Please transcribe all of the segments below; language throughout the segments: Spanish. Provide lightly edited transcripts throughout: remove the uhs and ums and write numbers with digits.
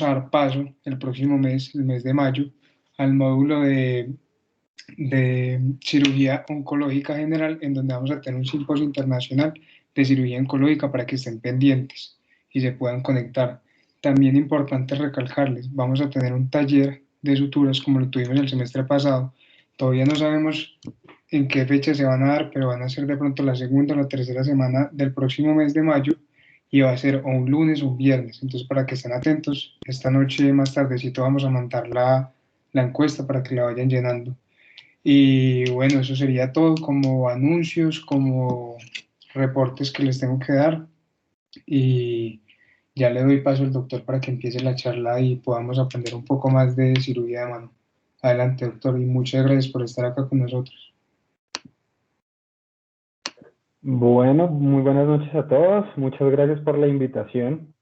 a dar paso el próximo mes, el mes de mayo, al módulo de cirugía oncológica general, en donde vamos a tener un simposio internacional de cirugía oncológica para que estén pendientes y se puedan conectar. También importante recalcarles, vamos a tener un taller de suturas como lo tuvimos el semestre pasado. Todavía no sabemos en qué fecha se van a dar, pero van a ser de pronto la segunda o la tercera semana del próximo mes de mayo y va a ser o un lunes o un viernes. Entonces, para que estén atentos, esta noche más tardecito vamos a montar la encuesta para que la vayan llenando. Y bueno, eso sería todo como anuncios, como reportes que les tengo que dar. Y ya le doy paso al doctor para que empiece la charla y podamos aprender un poco más de cirugía de mano. Adelante, doctor, y muchas gracias por estar acá con nosotros. Bueno, muy buenas noches a todos. Muchas gracias por la invitación.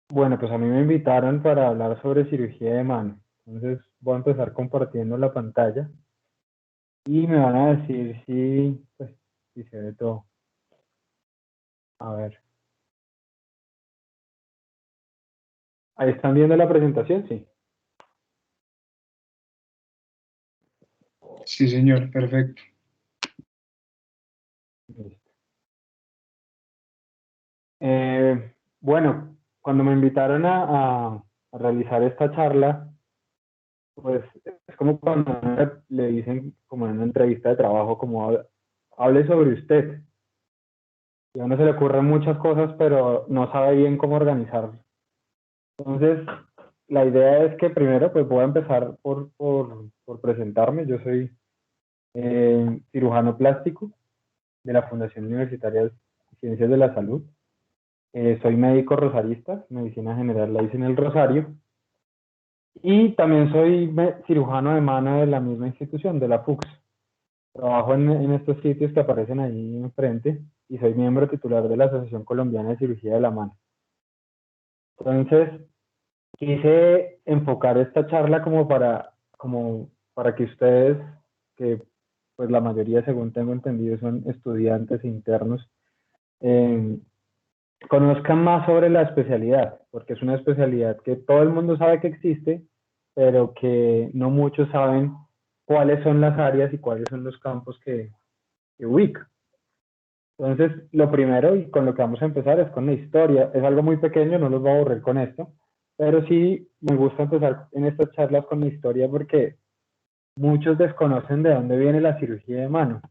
Bueno, pues a mí me invitaron para hablar sobre cirugía de mano. Entonces voy a empezar compartiendo la pantalla y me van a decir si se ve todo. A ver. ¿Ahí están viendo la presentación? Sí. Sí, señor, perfecto. Listo. Bueno, cuando me invitaron a realizar esta charla, pues es como cuando le dicen, como en una entrevista de trabajo, como hable sobre usted. Y a uno se le ocurren muchas cosas, pero no sabe bien cómo organizarlo. Entonces, la idea es que primero, pues voy a empezar por presentarme. Yo soy cirujano plástico de la Fundación Universitaria de Ciencias de la Salud. Soy médico rosarista, medicina general la hice en el Rosario. Y también soy cirujano de mano de la misma institución, de la FUCS. Trabajo en estos sitios que aparecen ahí enfrente y soy miembro titular de la Asociación Colombiana de Cirugía de la Mano. Entonces, quise enfocar esta charla como para que ustedes, que pues la mayoría, según tengo entendido, son estudiantes internos, eh, conozcan más sobre la especialidad, porque es una especialidad que todo el mundo sabe que existe, pero que no muchos saben cuáles son las áreas y cuáles son los campos que ubica. Entonces, lo primero y con lo que vamos a empezar es con la historia. Es algo muy pequeño, no los voy a aburrir con esto, pero sí me gusta empezar en estas charlas con la historia porque muchos desconocen de dónde viene la cirugía de mano.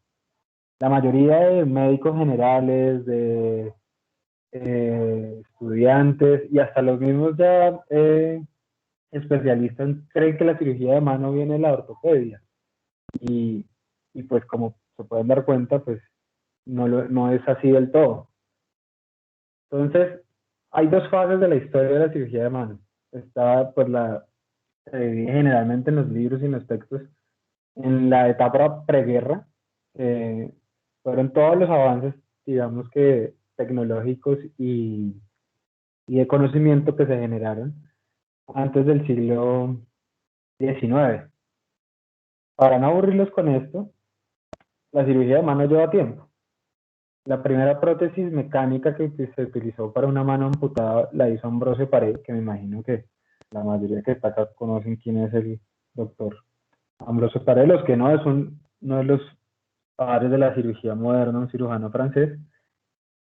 La mayoría de médicos generales, de estudiantes y hasta los mismos ya especialistas creen que la cirugía de mano viene de la ortopedia. Y, y pues como se pueden dar cuenta, pues no es así del todo. Entonces, hay dos fases de la historia de la cirugía de mano. Está, pues, se divide generalmente en los libros y en los textos, en la etapa preguerra, fueron todos los avances, digamos que tecnológicos y de conocimiento que se generaron antes del siglo XIX. Para no aburrirlos con esto, la cirugía de mano lleva tiempo. La primera prótesis mecánica que se utilizó para una mano amputada la hizo Ambrosio Paré, que me imagino que la mayoría que está acá conocen quién es el doctor Ambrosio Paré. Los que no, es uno de los padres de la cirugía moderna, un cirujano francés.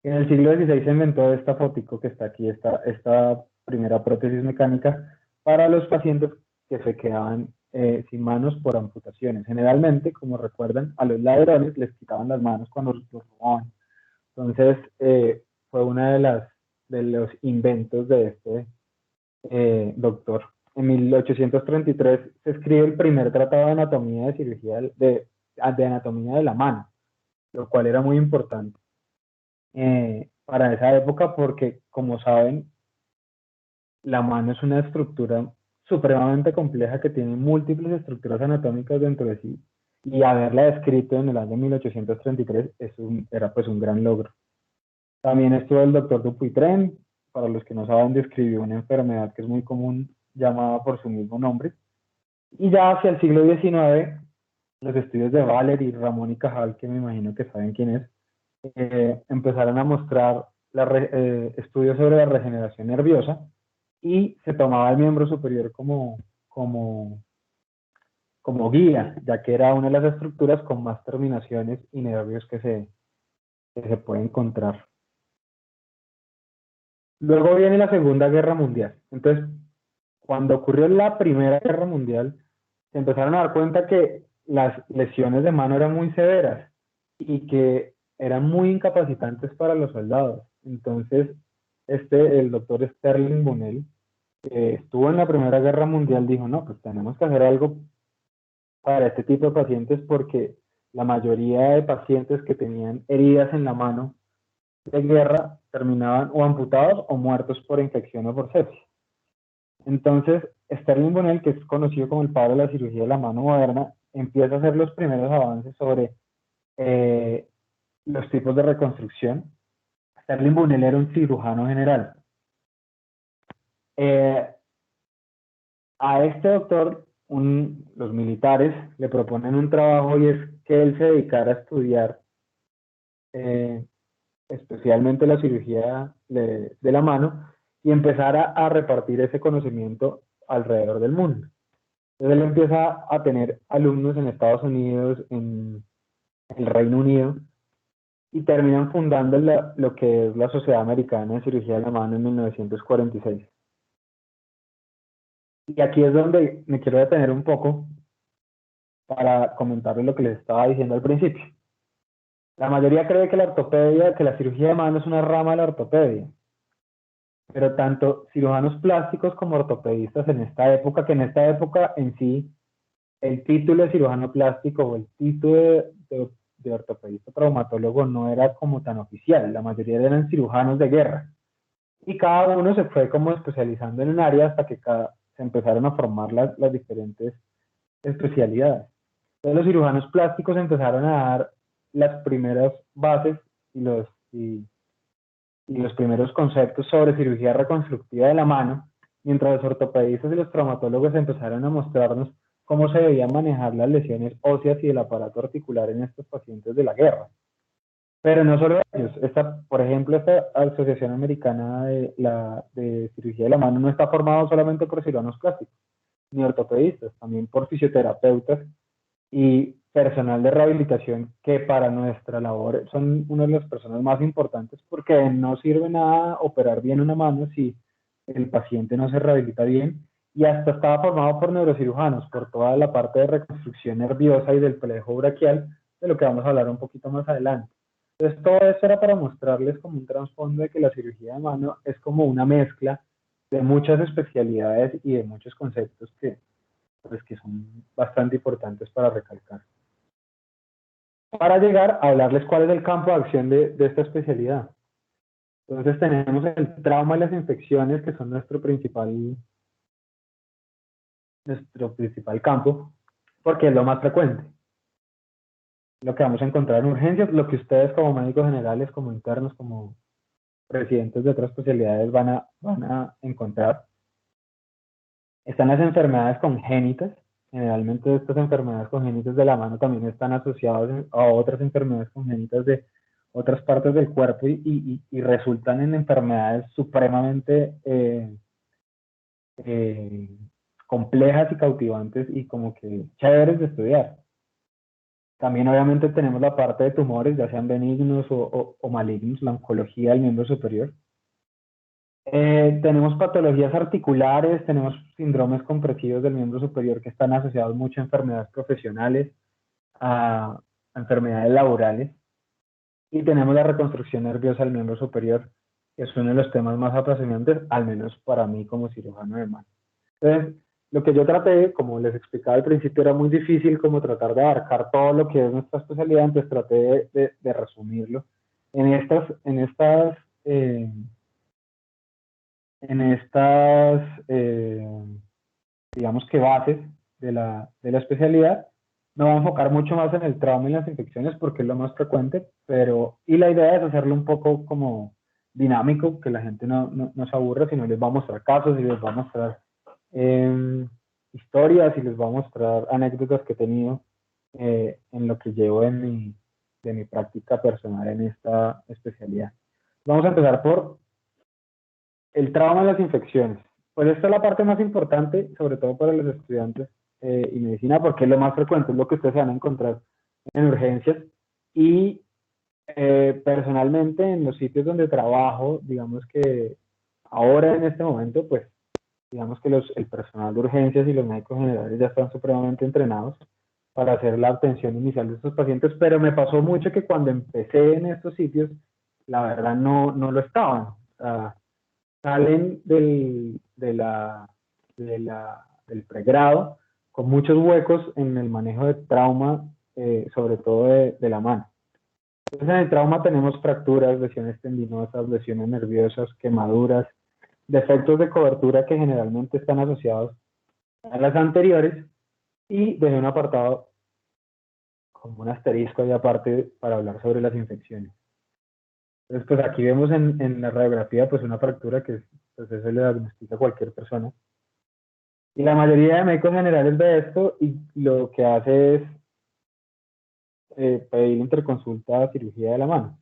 En el siglo XVI se inventó esta fotico que está aquí, esta primera prótesis mecánica para los pacientes que se quedaban sin manos por amputaciones. Generalmente, como recuerdan, a los ladrones les quitaban las manos cuando los robaban. Entonces, fue una de los inventos de este doctor. En 1833 se escribe el primer tratado de anatomía de cirugía de anatomía de la mano, lo cual era muy importante para esa época porque, como saben, la mano es una estructura supremamente compleja que tiene múltiples estructuras anatómicas dentro de sí y haberla descrito en el año 1833 era pues un gran logro. También estuvo el doctor Dupuytren, para los que no saben, describió una enfermedad que es muy común llamada por su mismo nombre. Y ya hacia el siglo XIX, los estudios de Valery, Ramón y Cajal, que me imagino que saben quién es, empezaron a mostrar estudios sobre la regeneración nerviosa y se tomaba el miembro superior como guía, ya que era una de las estructuras con más terminaciones y nervios que se puede encontrar. Luego viene la Segunda Guerra Mundial. Entonces, cuando ocurrió la Primera Guerra Mundial, se empezaron a dar cuenta que las lesiones de mano eran muy severas y que eran muy incapacitantes para los soldados. Entonces, el doctor Sterling Bunnell, que estuvo en la Primera Guerra Mundial, dijo, no, pues tenemos que hacer algo para este tipo de pacientes porque la mayoría de pacientes que tenían heridas en la mano de guerra terminaban o amputados o muertos por infección o por sepsis. Entonces, Sterling Bunnell, que es conocido como el padre de la cirugía de la mano moderna, empieza a hacer los primeros avances sobre los tipos de reconstrucción. Sterling Bunnell era un cirujano general. A este doctor, los militares le proponen un trabajo y es que él se dedicara a estudiar especialmente la cirugía de la mano y empezara a repartir ese conocimiento alrededor del mundo. Entonces él empieza a tener alumnos en Estados Unidos, en el Reino Unido, y terminan fundando lo que es la Sociedad Americana de Cirugía de la Mano en 1946. Y aquí es donde me quiero detener un poco para comentarles lo que les estaba diciendo al principio. La mayoría cree que la cirugía de mano es una rama de la ortopedia, pero tanto cirujanos plásticos como ortopedistas en esta época, que en esta época en sí el título de cirujano plástico o el título de ortopedista traumatólogo no era como tan oficial, la mayoría eran cirujanos de guerra y cada uno se fue como especializando en un área hasta que se empezaron a formar las diferentes especialidades. Entonces los cirujanos plásticos empezaron a dar las primeras bases y los primeros conceptos sobre cirugía reconstructiva de la mano, mientras los ortopedistas y los traumatólogos empezaron a mostrarnos cómo se debían manejar las lesiones óseas y el aparato articular en estos pacientes de la guerra. Pero no solo ellos, por ejemplo, esta Asociación Americana de Cirugía de la Mano no está formada solamente por cirujanos plásticos, ni ortopedistas, también por fisioterapeutas y personal de rehabilitación que para nuestra labor son una de las personas más importantes porque no sirve nada operar bien una mano si el paciente no se rehabilita bien, y hasta estaba formado por neurocirujanos, por toda la parte de reconstrucción nerviosa y del plejo braquial, de lo que vamos a hablar un poquito más adelante. Entonces todo esto era para mostrarles como un trasfondo de que la cirugía de mano es como una mezcla de muchas especialidades y de muchos conceptos que son bastante importantes para recalcar. Para llegar a hablarles cuál es el campo de acción de esta especialidad. Entonces tenemos el trauma y las infecciones, que son nuestro principal campo, porque es lo más frecuente. Lo que vamos a encontrar en urgencias, lo que ustedes como médicos generales, como internos, como residentes de otras especialidades van a encontrar. Están las enfermedades congénitas. Generalmente estas enfermedades congénitas de la mano también están asociadas a otras enfermedades congénitas de otras partes del cuerpo y resultan en enfermedades supremamente complejas y cautivantes y como que chéveres de estudiar. También obviamente tenemos la parte de tumores, ya sean benignos o malignos, la oncología del miembro superior. Tenemos patologías articulares, tenemos síndromes compresivos del miembro superior que están asociados mucho a enfermedades profesionales, a enfermedades laborales, y tenemos la reconstrucción nerviosa del miembro superior, que es uno de los temas más apasionantes, al menos para mí como cirujano de mano. Entonces, lo que yo traté, como les explicaba al principio, era muy difícil como tratar de abarcar todo lo que es nuestra especialidad, entonces traté de resumirlo en estas digamos que bases de la especialidad. Me voy a enfocar mucho más en el trauma y las infecciones porque es lo más frecuente, y la idea es hacerlo un poco como dinámico, que la gente no se aburra, sino les va a mostrar casos y les va a mostrar historias y les va a mostrar anécdotas que he tenido en lo que llevo de mi práctica personal en esta especialidad. Vamos a empezar por el trauma de las infecciones. Pues esta es la parte más importante, sobre todo para los estudiantes y medicina, porque es lo más frecuente, es lo que ustedes van a encontrar en urgencias. Y personalmente en los sitios donde trabajo, digamos que ahora en este momento, pues digamos que el personal de urgencias y los médicos generales ya están supremamente entrenados para hacer la atención inicial de estos pacientes, pero me pasó mucho que cuando empecé en estos sitios, la verdad no lo estaban. O sea, salen del pregrado con muchos huecos en el manejo de trauma, sobre todo de la mano. Entonces en el trauma tenemos fracturas, lesiones tendinosas, lesiones nerviosas, quemaduras, defectos de cobertura que generalmente están asociados a las anteriores, y dejé un apartado como un asterisco ahí aparte para hablar sobre las infecciones. Entonces, pues aquí vemos en la radiografía pues una fractura que pues eso le diagnostica a cualquier persona. Y la mayoría de médicos generales ve esto y lo que hace es pedir interconsulta a cirugía de la mano.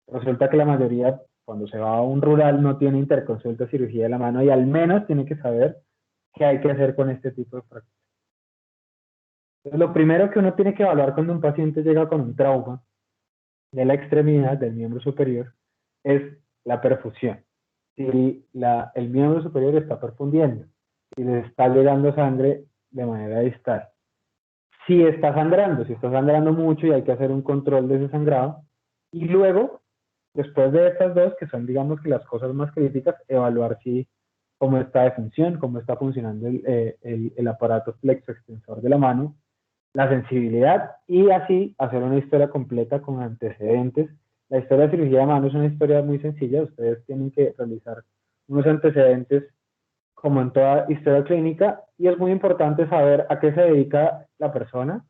Resulta que la mayoría, cuando se va a un rural, no tiene interconsulta a cirugía de la mano y al menos tiene que saber qué hay que hacer con este tipo de fracturas. Entonces, lo primero que uno tiene que evaluar cuando un paciente llega con un trauma de la extremidad del miembro superior es la perfusión. Si el miembro superior está perfundiendo, si le está llegando sangre de manera distal, si está sangrando mucho y hay que hacer un control de ese sangrado, y luego, después de estas dos, que son digamos que las cosas más críticas, evaluar cómo está de función, cómo está funcionando el aparato flexoextensor de la mano, la sensibilidad, y así hacer una historia completa con antecedentes. La historia de cirugía de mano es una historia muy sencilla, ustedes tienen que realizar unos antecedentes como en toda historia clínica, y es muy importante saber a qué se dedica la persona,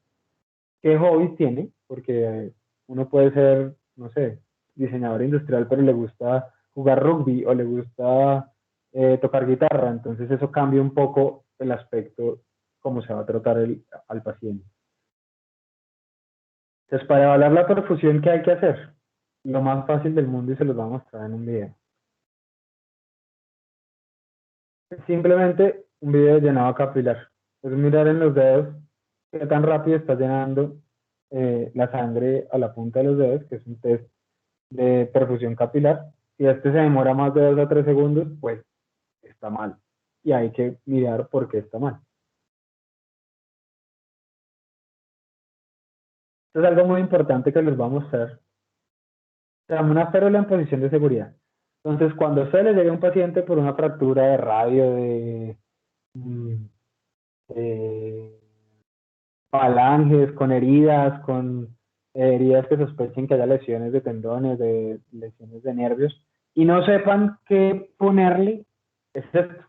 qué hobbies tiene, porque uno puede ser, no sé, diseñador industrial, pero le gusta jugar rugby o le gusta tocar guitarra, entonces eso cambia un poco el aspecto, cómo se va a tratar al paciente. Entonces, para evaluar la perfusión, ¿qué hay que hacer? Lo más fácil del mundo y se los voy a mostrar en un video. Simplemente un video de llenado capilar. Es mirar en los dedos qué tan rápido está llenando la sangre a la punta de los dedos, que es un test de perfusión capilar. Si este se demora más de 2 a 3 segundos, pues está mal. Y hay que mirar por qué está mal. Esto es algo muy importante que les voy a mostrar. Se llama una férula en posición de seguridad. Entonces, cuando a usted le llega a un paciente por una fractura de radio, de falanges, con heridas que sospechen que haya lesiones de tendones, de lesiones de nervios, y no sepan qué ponerle, es esto.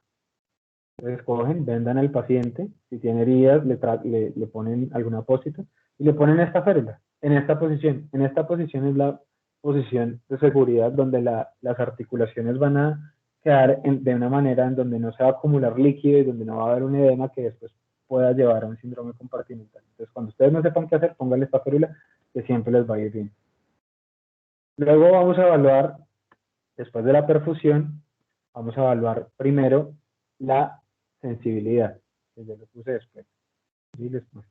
Entonces cogen, vendan al paciente, si tiene heridas, le ponen algún apósito y le ponen esta férula, en esta posición. En esta posición es la posición de seguridad donde las articulaciones van a quedar de una manera en donde no se va a acumular líquido y donde no va a haber un edema que después pueda llevar a un síndrome compartimental. Entonces, cuando ustedes no sepan qué hacer, pónganle esta férula que siempre les va a ir bien. Luego vamos a evaluar, después de la perfusión, vamos a evaluar primero la sensibilidad, que yo lo puse después. Y después.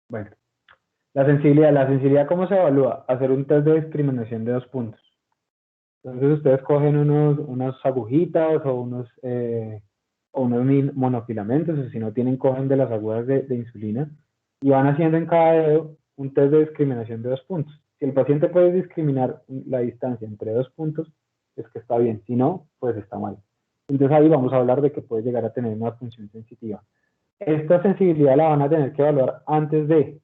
Bueno, la sensibilidad, ¿cómo se evalúa? Hacer un test de discriminación de 2 puntos. Entonces ustedes cogen unas agujitas o unos monofilamentos, o si no tienen, cogen de las agujas de insulina y van haciendo en cada dedo un test de discriminación de 2 puntos. Si el paciente puede discriminar la distancia entre 2 puntos, es que está bien. Si no, pues está mal. Entonces ahí vamos a hablar de que puede llegar a tener una función sensitiva. Esta sensibilidad la van a tener que evaluar antes de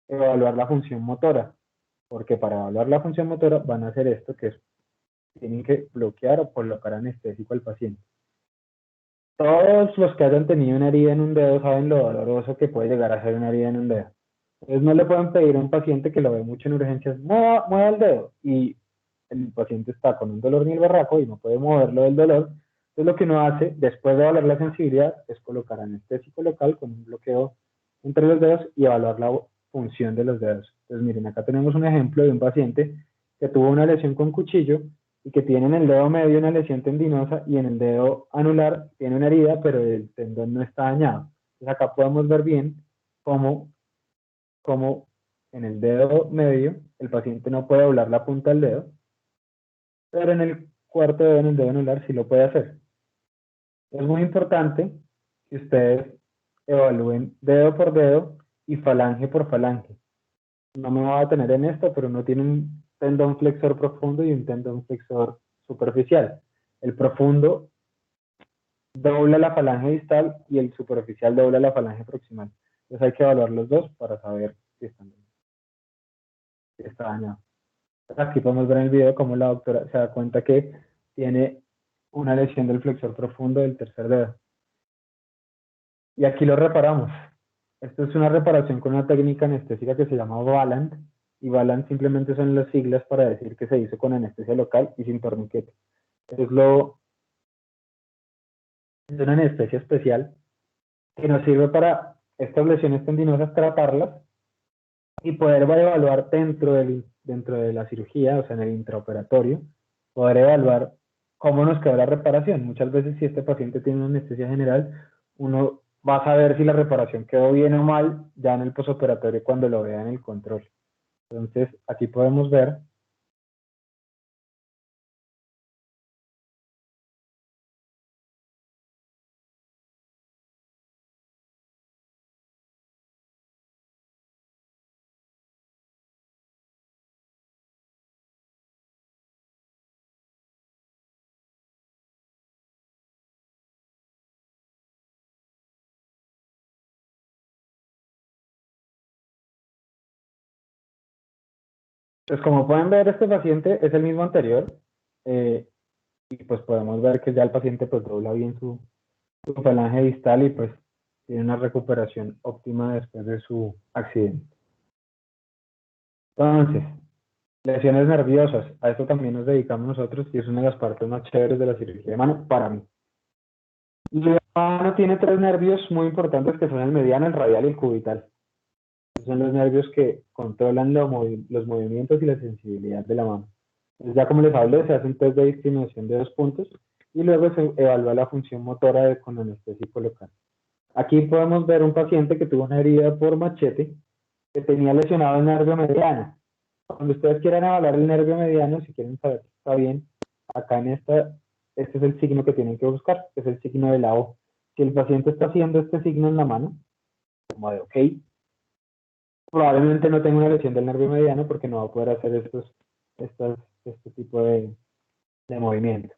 evaluar la función motora, porque para evaluar la función motora van a hacer esto, que es, tienen que bloquear o colocar anestésico al paciente. Todos los que hayan tenido una herida en un dedo saben lo doloroso que puede llegar a ser una herida en un dedo. Entonces no le pueden pedir a un paciente que lo ve mucho en urgencias, mueva el dedo, y el paciente está con un dolor ni el berraco y no puede moverlo del dolor. Entonces lo que uno hace, después de evaluar la sensibilidad, es colocar anestésico local con un bloqueo entre los dedos y evaluar la función de los dedos. Entonces, miren, acá tenemos un ejemplo de un paciente que tuvo una lesión con cuchillo y que tiene en el dedo medio una lesión tendinosa y en el dedo anular tiene una herida, pero el tendón no está dañado. Entonces, acá podemos ver bien cómo en el dedo medio el paciente no puede doblar la punta del dedo, pero en el cuarto dedo, en el dedo anular, sí lo puede hacer. Es muy importante que ustedes evalúen dedo por dedo y falange por falange. No me voy a detener en esto, pero uno tiene un tendón flexor profundo y un tendón flexor superficial. El profundo dobla la falange distal y el superficial dobla la falange proximal. Entonces hay que evaluar los dos para saber si está dañado. Aquí podemos ver en el video cómo la doctora se da cuenta que tiene una lesión del flexor profundo del tercer dedo. Y aquí lo reparamos. Esto es una reparación con una técnica anestésica que se llama Valand. Y Valand simplemente son las siglas para decir que se hizo con anestesia local y sin torniquete. Es una anestesia especial que nos sirve para estas lesiones tendinosas tratarlas y poder evaluar dentro de la cirugía, o sea, en el intraoperatorio, poder evaluar cómo nos quedó la reparación. Muchas veces si este paciente tiene una anestesia general, uno va a saber si la reparación quedó bien o mal ya en el posoperatorio cuando lo vea en el control. Entonces, aquí podemos ver pues como pueden ver, este paciente es el mismo anterior, y pues podemos ver que ya el paciente pues dobla bien su falange distal y pues tiene una recuperación óptima después de su accidente. Entonces, lesiones nerviosas, a eso también nos dedicamos nosotros y es una de las partes más chéveres de la cirugía de mano para mí. La mano tiene tres nervios muy importantes que son el mediano, el radial y el cubital. Son los nervios que controlan los movimientos y la sensibilidad de la mano. Entonces, ya como les hablé, se hace un test de discriminación de 2 puntos y luego se evalúa la función motora con anestésico local. Aquí podemos ver un paciente que tuvo una herida por machete que tenía lesionado el nervio mediano. Cuando ustedes quieran evaluar el nervio mediano, si quieren saber si está bien, acá en este es el signo que tienen que buscar, que es el signo de la O. Si el paciente está haciendo este signo en la mano, como de OK, probablemente no tenga una lesión del nervio mediano porque no va a poder hacer este tipo de movimiento.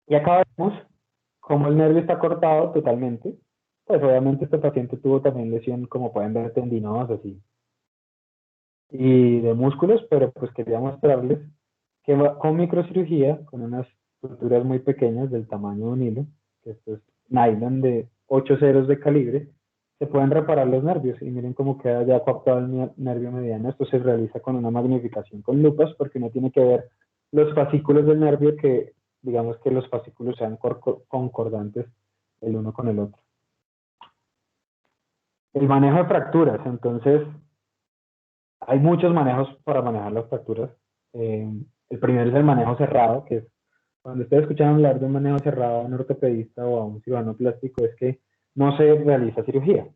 Y acá vemos cómo el nervio está cortado totalmente. Pues obviamente este paciente tuvo también lesión, como pueden ver, tendinosa y de músculos, pero pues quería mostrarles que con microcirugía, con unas estructuras muy pequeñas del tamaño de un hilo, que esto es nylon de 8 ceros de calibre, se pueden reparar los nervios y miren cómo queda ya coaptado el nervio mediano. Esto se realiza con una magnificación con lupas porque uno tiene que ver los fascículos del nervio, que digamos que los fascículos sean concordantes el uno con el otro. El manejo de fracturas, entonces hay muchos manejos para manejar las fracturas. El primero es el manejo cerrado, que es cuando ustedes escuchan hablar de un manejo cerrado a un ortopedista o a un cirujano plástico, es que no se realiza cirugía.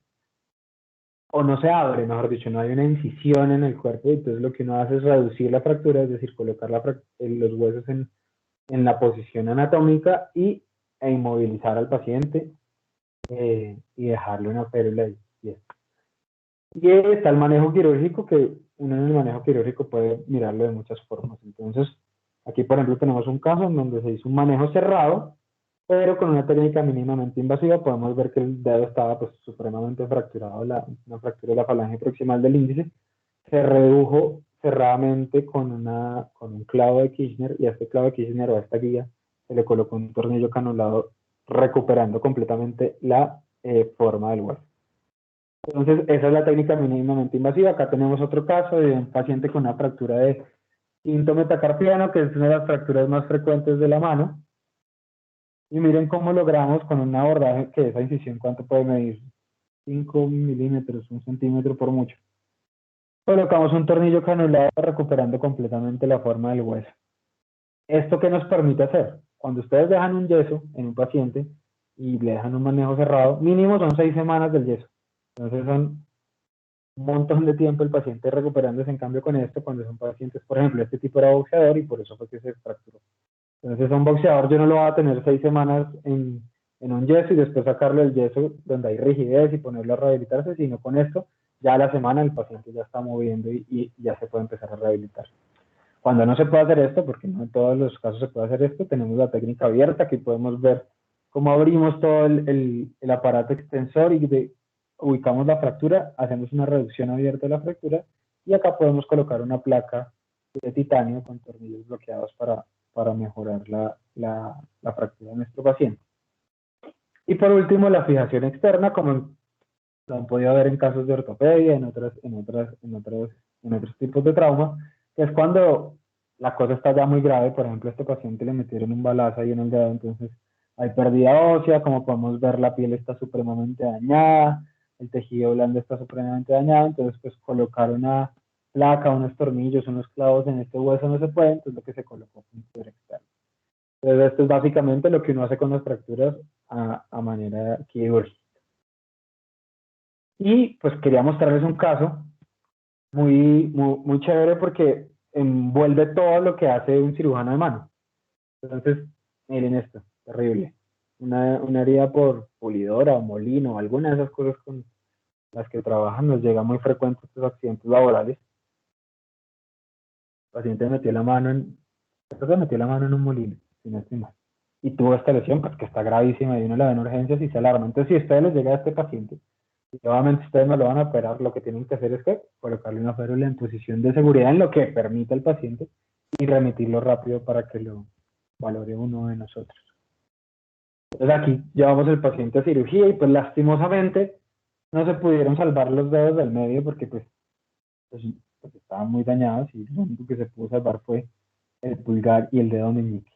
O no se abre, mejor dicho, no hay una incisión en el cuerpo, entonces lo que uno hace es reducir la fractura, es decir, colocar los huesos en la posición anatómica e inmovilizar al paciente y dejarlo en una férula y esto. Y está el manejo quirúrgico, que uno en el manejo quirúrgico puede mirarlo de muchas formas. Entonces, aquí por ejemplo tenemos un caso en donde se hizo un manejo cerrado, pero con una técnica mínimamente invasiva. Podemos ver que el dedo estaba pues supremamente fracturado, una fractura de la falange proximal del índice. Se redujo cerradamente con un clavo de Kirchner, y a este clavo de Kirchner o a esta guía se le colocó un tornillo canulado, recuperando completamente la forma del hueso. Entonces, esa es la técnica mínimamente invasiva. Acá tenemos otro caso de un paciente con una fractura de quinto metacarpiano, que es una de las fracturas más frecuentes de la mano. Y miren cómo logramos con un abordaje que esa incisión, ¿cuánto puede medir? 5 milímetros, 1 centímetro por mucho. colocamos un tornillo canulado recuperando completamente la forma del hueso. ¿Esto qué nos permite hacer? Cuando ustedes dejan un yeso en un paciente y le dejan un manejo cerrado, mínimo son 6 semanas del yeso. Entonces son un montón de tiempo el paciente recuperándose. En cambio con esto, cuando son pacientes, por ejemplo, este tipo era boxeador y por eso fue que se fracturó. Entonces un boxeador yo no lo voy a tener 6 semanas en un yeso y después sacarlo del yeso donde hay rigidez y ponerlo a rehabilitarse, sino con esto ya a la semana el paciente ya está moviendo y ya se puede empezar a rehabilitar. Cuando no se puede hacer esto, porque no en todos los casos se puede hacer esto, tenemos la técnica abierta, que podemos ver cómo abrimos todo el aparato extensor y ubicamos la fractura, hacemos una reducción abierta de la fractura y acá podemos colocar una placa de titanio con tornillos bloqueados para mejorar la fractura de nuestro paciente. Y por último, la fijación externa, como lo han podido ver en casos de ortopedia, en otros tipos de trauma, que es cuando la cosa está ya muy grave. Por ejemplo, a este paciente le metieron un balazo ahí en el dedo, entonces hay pérdida ósea, como podemos ver, la piel está supremamente dañada, el tejido blando está supremamente dañado, entonces pues colocar una placa, unos tornillos, unos clavos en este hueso no se puede, entonces lo que se colocó fue un pintura externo. Entonces esto es básicamente lo que uno hace con las fracturas a manera quirúrgica. Y pues quería mostrarles un caso muy chévere porque envuelve todo lo que hace un cirujano de mano. Entonces, miren esto, terrible. Una herida por pulidora o molino o alguna de esas cosas con las que trabajan, nos llega muy frecuente estos accidentes laborales. El paciente metió la mano en un molino, si no estoy mal, y tuvo esta lesión, pues que está gravísima y uno la ve en urgencias y se alarma. Entonces, si a ustedes les llega a este paciente, y nuevamente ustedes no lo van a operar, lo que tienen que hacer es que colocarle una férula en posición de seguridad en lo que permita el paciente y remitirlo rápido para que lo valore uno de nosotros. Entonces aquí llevamos el paciente a cirugía y pues lastimosamente no se pudieron salvar los dedos del medio porque pues estaban muy dañados y lo único que se pudo salvar fue el pulgar y el dedo meñique.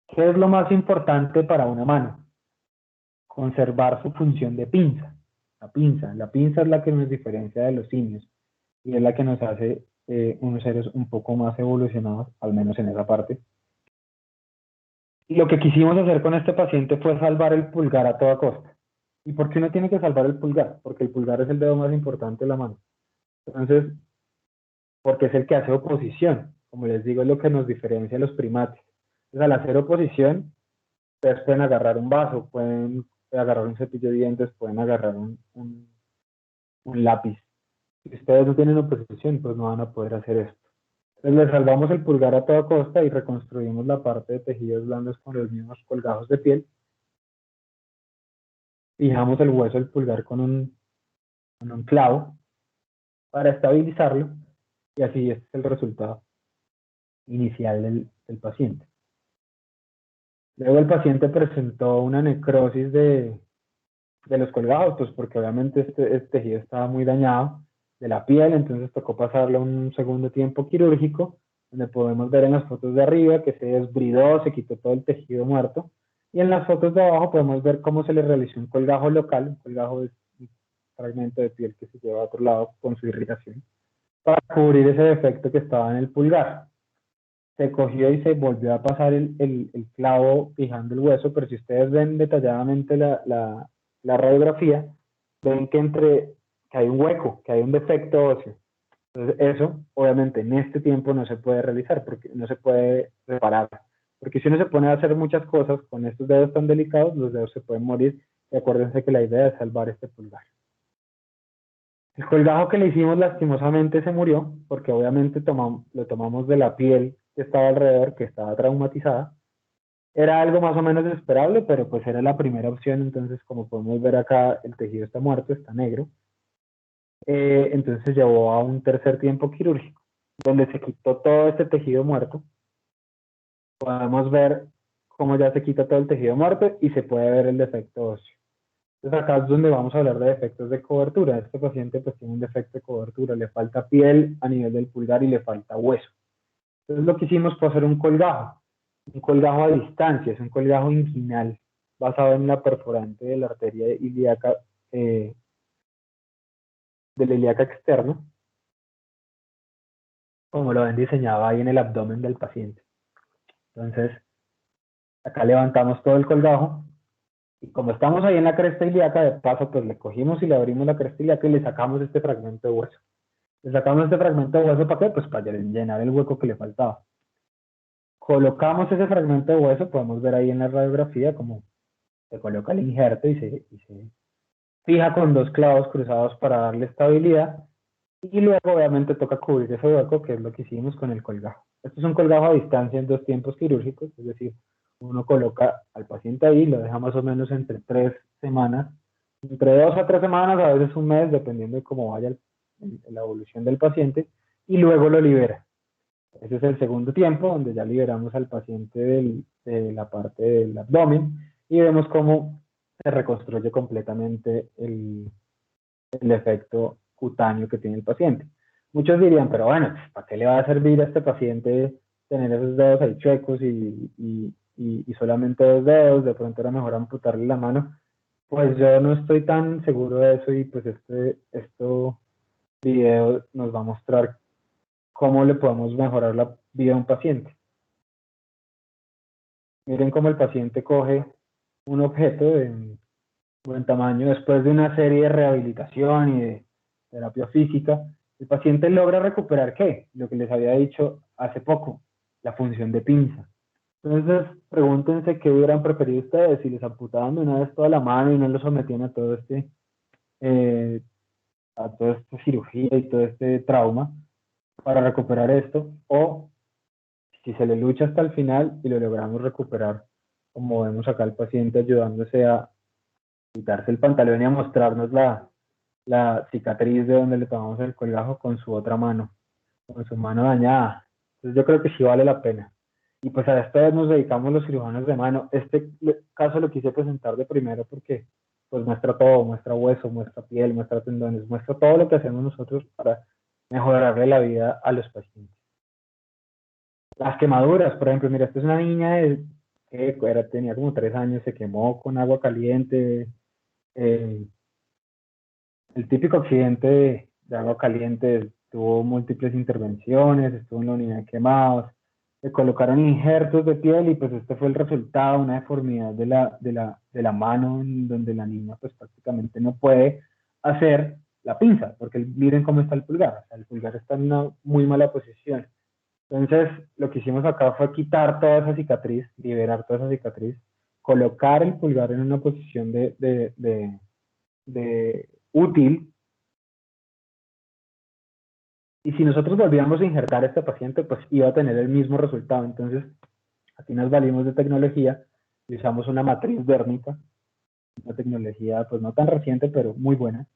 ¿Qué es lo más importante para una mano? Conservar su función de pinza. La pinza es la que nos diferencia de los simios y es la que nos hace unos seres un poco más evolucionados, al menos en esa parte. Y lo que quisimos hacer con este paciente fue salvar el pulgar a toda costa. ¿Y por qué uno tiene que salvar el pulgar? Porque el pulgar es el dedo más importante de la mano. Entonces, porque es el que hace oposición. Como les digo, es lo que nos diferencia a los primates. Entonces, al hacer oposición, ustedes pueden agarrar un vaso, pueden agarrar un cepillo de dientes, pueden agarrar un lápiz. Si ustedes no tienen oposición, pues no van a poder hacer esto. Entonces le salvamos el pulgar a toda costa y reconstruimos la parte de tejidos blandos con los mismos colgajos de piel. Fijamos el hueso del pulgar con un clavo para estabilizarlo y así este es el resultado inicial del paciente. Luego el paciente presentó una necrosis de los colgajos, pues porque obviamente este tejido estaba muy dañado de la piel, entonces tocó pasarlo a un segundo tiempo quirúrgico, donde podemos ver en las fotos de arriba que se desbridó, se quitó todo el tejido muerto, y en las fotos de abajo podemos ver cómo se le realizó un colgajo local. Un colgajo es un fragmento de piel que se lleva a otro lado con su irrigación, para cubrir ese defecto que estaba en el pulgar. Se cogió y se volvió a pasar el clavo fijando el hueso, pero si ustedes ven detalladamente la radiografía, ven que hay un hueco, que hay un defecto óseo. Entonces eso, obviamente, en este tiempo no se puede realizar, porque no se puede reparar. Porque si uno se pone a hacer muchas cosas con estos dedos tan delicados, los dedos se pueden morir. Y acuérdense que la idea es salvar este pulgar. El colgajo que le hicimos lastimosamente se murió, porque obviamente lo tomamos de la piel que estaba alrededor, que estaba traumatizada. Era algo más o menos esperable, pero pues era la primera opción. Entonces, como podemos ver acá, el tejido está muerto, está negro. Entonces se llevó a un tercer tiempo quirúrgico, donde se quitó todo este tejido muerto. Podemos ver cómo ya se quita todo el tejido muerto y se puede ver el defecto óseo. Entonces acá es donde vamos a hablar de defectos de cobertura. Este paciente pues tiene un defecto de cobertura, le falta piel a nivel del pulgar y le falta hueso. Entonces lo que hicimos fue hacer un colgajo a distancia, es un colgajo inguinal basado en la perforante de la arteria ilíaca, de la ilíaca externa. como lo ven diseñado ahí en el abdomen del paciente. Entonces, acá levantamos todo el colgajo y como estamos ahí en la cresta ilíaca, de paso, pues le cogimos y le abrimos la cresta ilíaca y le sacamos este fragmento de hueso. Le sacamos este fragmento de hueso, ¿para qué? Pues para llenar el hueco que le faltaba. Colocamos ese fragmento de hueso, podemos ver ahí en la radiografía cómo se coloca el injerto y se fija con 2 clavos cruzados para darle estabilidad. Y luego obviamente toca cubrir ese hueco, que es lo que hicimos con el colgajo. Esto es un colgajo a distancia en 2 tiempos quirúrgicos, es decir, uno coloca al paciente ahí, lo deja más o menos entre 3 semanas, entre 2 a 3 semanas, a veces un mes, dependiendo de cómo vaya la evolución del paciente, y luego lo libera. Ese es el segundo tiempo, donde ya liberamos al paciente de la parte del abdomen y vemos cómo se reconstruye completamente el efecto cutáneo que tiene el paciente. Muchos dirían, pero bueno, ¿para qué le va a servir a este paciente tener esos dedos ahí chuecos y solamente 2 dedos? De pronto era mejor amputarle la mano. Pues yo no estoy tan seguro de eso y pues este video nos va a mostrar cómo le podemos mejorar la vida a un paciente. Miren cómo el paciente coge un objeto de buen tamaño después de una serie de rehabilitación y de terapia física. El paciente logra recuperar ¿qué? Lo que les había dicho hace poco, la función de pinza. Entonces, pregúntense qué hubieran preferido ustedes, si les amputaban de una vez toda la mano y no lo sometían a toda esta cirugía y todo este trauma para recuperar esto, o si se le lucha hasta el final y lo logramos recuperar, como vemos acá el paciente ayudándose a quitarse el pantalón y a mostrarnos la cicatriz de donde le tomamos el colgajo con su otra mano, con su mano dañada. Entonces yo creo que sí vale la pena. Y pues a esta vez nos dedicamos los cirujanos de mano. Este caso lo quise presentar de primero porque pues muestra todo, muestra hueso, muestra piel, muestra tendones, muestra todo lo que hacemos nosotros para mejorarle la vida a los pacientes. Las quemaduras, por ejemplo, mira, esta es una niña que tenía como 3 años, se quemó con agua caliente. Eh, el típico accidente de agua caliente, tuvo múltiples intervenciones, estuvo en la unidad de quemados, le colocaron injertos de piel y pues este fue el resultado, una deformidad de la mano en donde la niña pues prácticamente no puede hacer la pinza, porque miren cómo está el pulgar, o sea, el pulgar está en una muy mala posición. Entonces, lo que hicimos acá fue quitar toda esa cicatriz, liberar toda esa cicatriz, colocar el pulgar en una posición de útil. Y si nosotros volvíamos a injertar a este paciente, pues iba a tener el mismo resultado. Entonces, aquí nos valimos de tecnología y usamos una matriz dérmica, una tecnología pues no tan reciente, pero muy buena,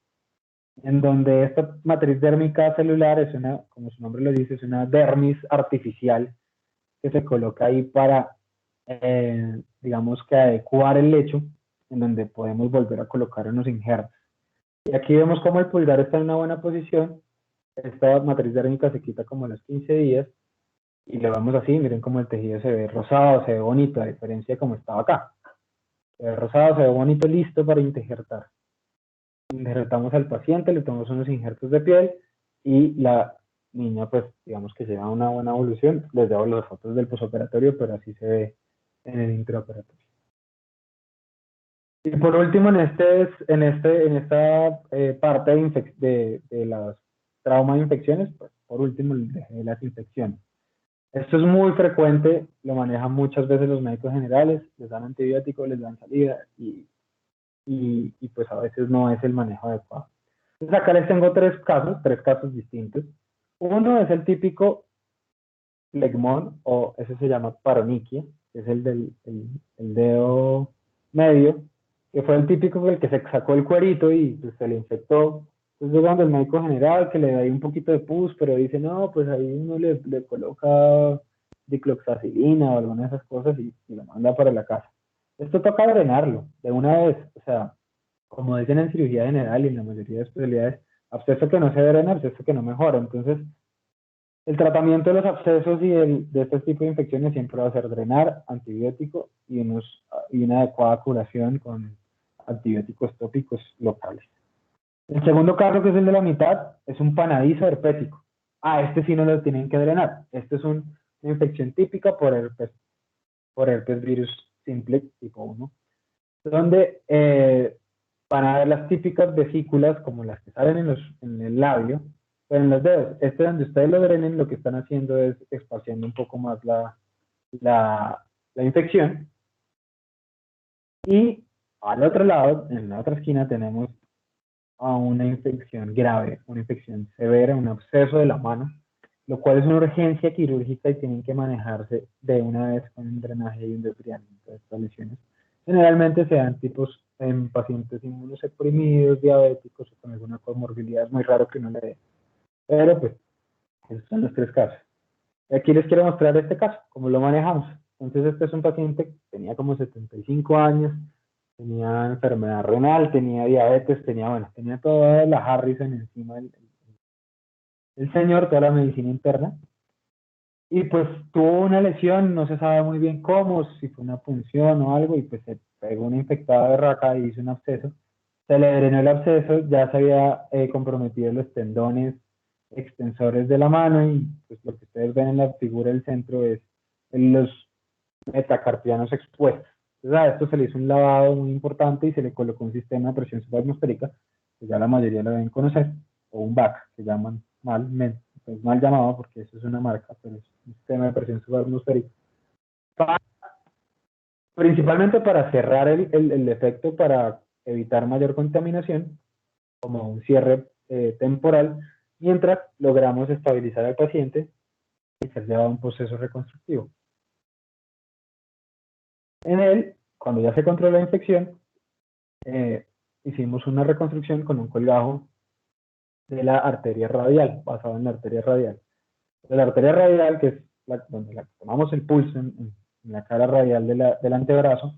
en donde esta matriz dérmica celular es una, como su nombre lo dice, es una dermis artificial que se coloca ahí para, digamos que adecuar el lecho, en donde podemos volver a colocar unos injertos. Y aquí vemos cómo el pulgar está en una buena posición. Esta matriz dérmica se quita como a los 15 días y lo vemos así, miren cómo el tejido se ve rosado, se ve bonito, a diferencia de como estaba acá. Se ve rosado, se ve bonito, listo para injertar. Injertamos al paciente, le tomamos unos injertos de piel y la niña pues digamos que lleva una buena evolución. Les debo las fotos del posoperatorio, pero así se ve en el intraoperatorio. Y por último, en esta parte de las traumas de infecciones, pues, por último, de las infecciones. Esto es muy frecuente, lo manejan muchas veces los médicos generales, les dan antibióticos, les dan salida y pues a veces no es el manejo adecuado. Entonces acá les tengo 3 casos distintos. Uno es el típico flegmón, o ese se llama paroniquia, que es el dedo medio, que fue el típico el que se sacó el cuerito y pues, se le infectó. Entonces llegando el médico general que le da ahí un poquito de pus, pero dice, no, pues ahí uno le coloca dicloxacilina o alguna de esas cosas y lo manda para la casa. Esto toca drenarlo de una vez, o sea, como dicen en cirugía general y en la mayoría de especialidades, absceso que no se drena, absceso que no mejora. Entonces, el tratamiento de los abscesos de este tipo de infecciones siempre va a ser drenar, antibiótico y una adecuada curación con antibióticos tópicos locales. El segundo caso, que es el de la mitad, es un panadizo herpético. este sí no lo tienen que drenar. Esto es una infección típica por herpes virus simple tipo 1, donde van a ver las típicas vesículas como las que salen en el labio, pero en los dedos. Donde ustedes lo drenen, lo que están haciendo es espaciando un poco más la infección. Y al otro lado, en la otra esquina, tenemos a una infección grave, una infección severa, un absceso de la mano, lo cual es una urgencia quirúrgica y tienen que manejarse de una vez con un drenaje y un desbriamiento de estas lesiones. Generalmente se dan tipos en pacientes inmunosuprimidos, diabéticos o con alguna comorbilidad. Es muy raro que no le dé. Pero pues, esos son los 3 casos. Aquí les quiero mostrar este caso, cómo lo manejamos. Entonces, este es un paciente que tenía como 75 años, tenía enfermedad renal, tenía diabetes, tenía toda la Harrison encima del señor, toda la medicina interna. Y pues tuvo una lesión, no se sabe muy bien cómo, si fue una punción o algo, y pues se pegó una infectada de raca y hizo un absceso. Se le drenó el absceso, ya se había comprometido los tendones extensores de la mano y pues lo que ustedes ven en la figura del centro es los metacarpianos expuestos. Entonces a esto se le hizo un lavado muy importante y se le colocó un sistema de presión subatmosférica, que ya la mayoría lo deben conocer, o un BAC, que llaman pues mal llamado porque eso es una marca, pero es un sistema de presión subatmosférica. Principalmente para cerrar el defecto, para evitar mayor contaminación, como un cierre temporal, mientras logramos estabilizar al paciente y ser llevado a un proceso reconstructivo. En él, cuando ya se controla la infección, hicimos una reconstrucción con un colgajo de la arteria radial, basado en la arteria radial. La arteria radial, que es donde tomamos el pulso en la cara radial del antebrazo,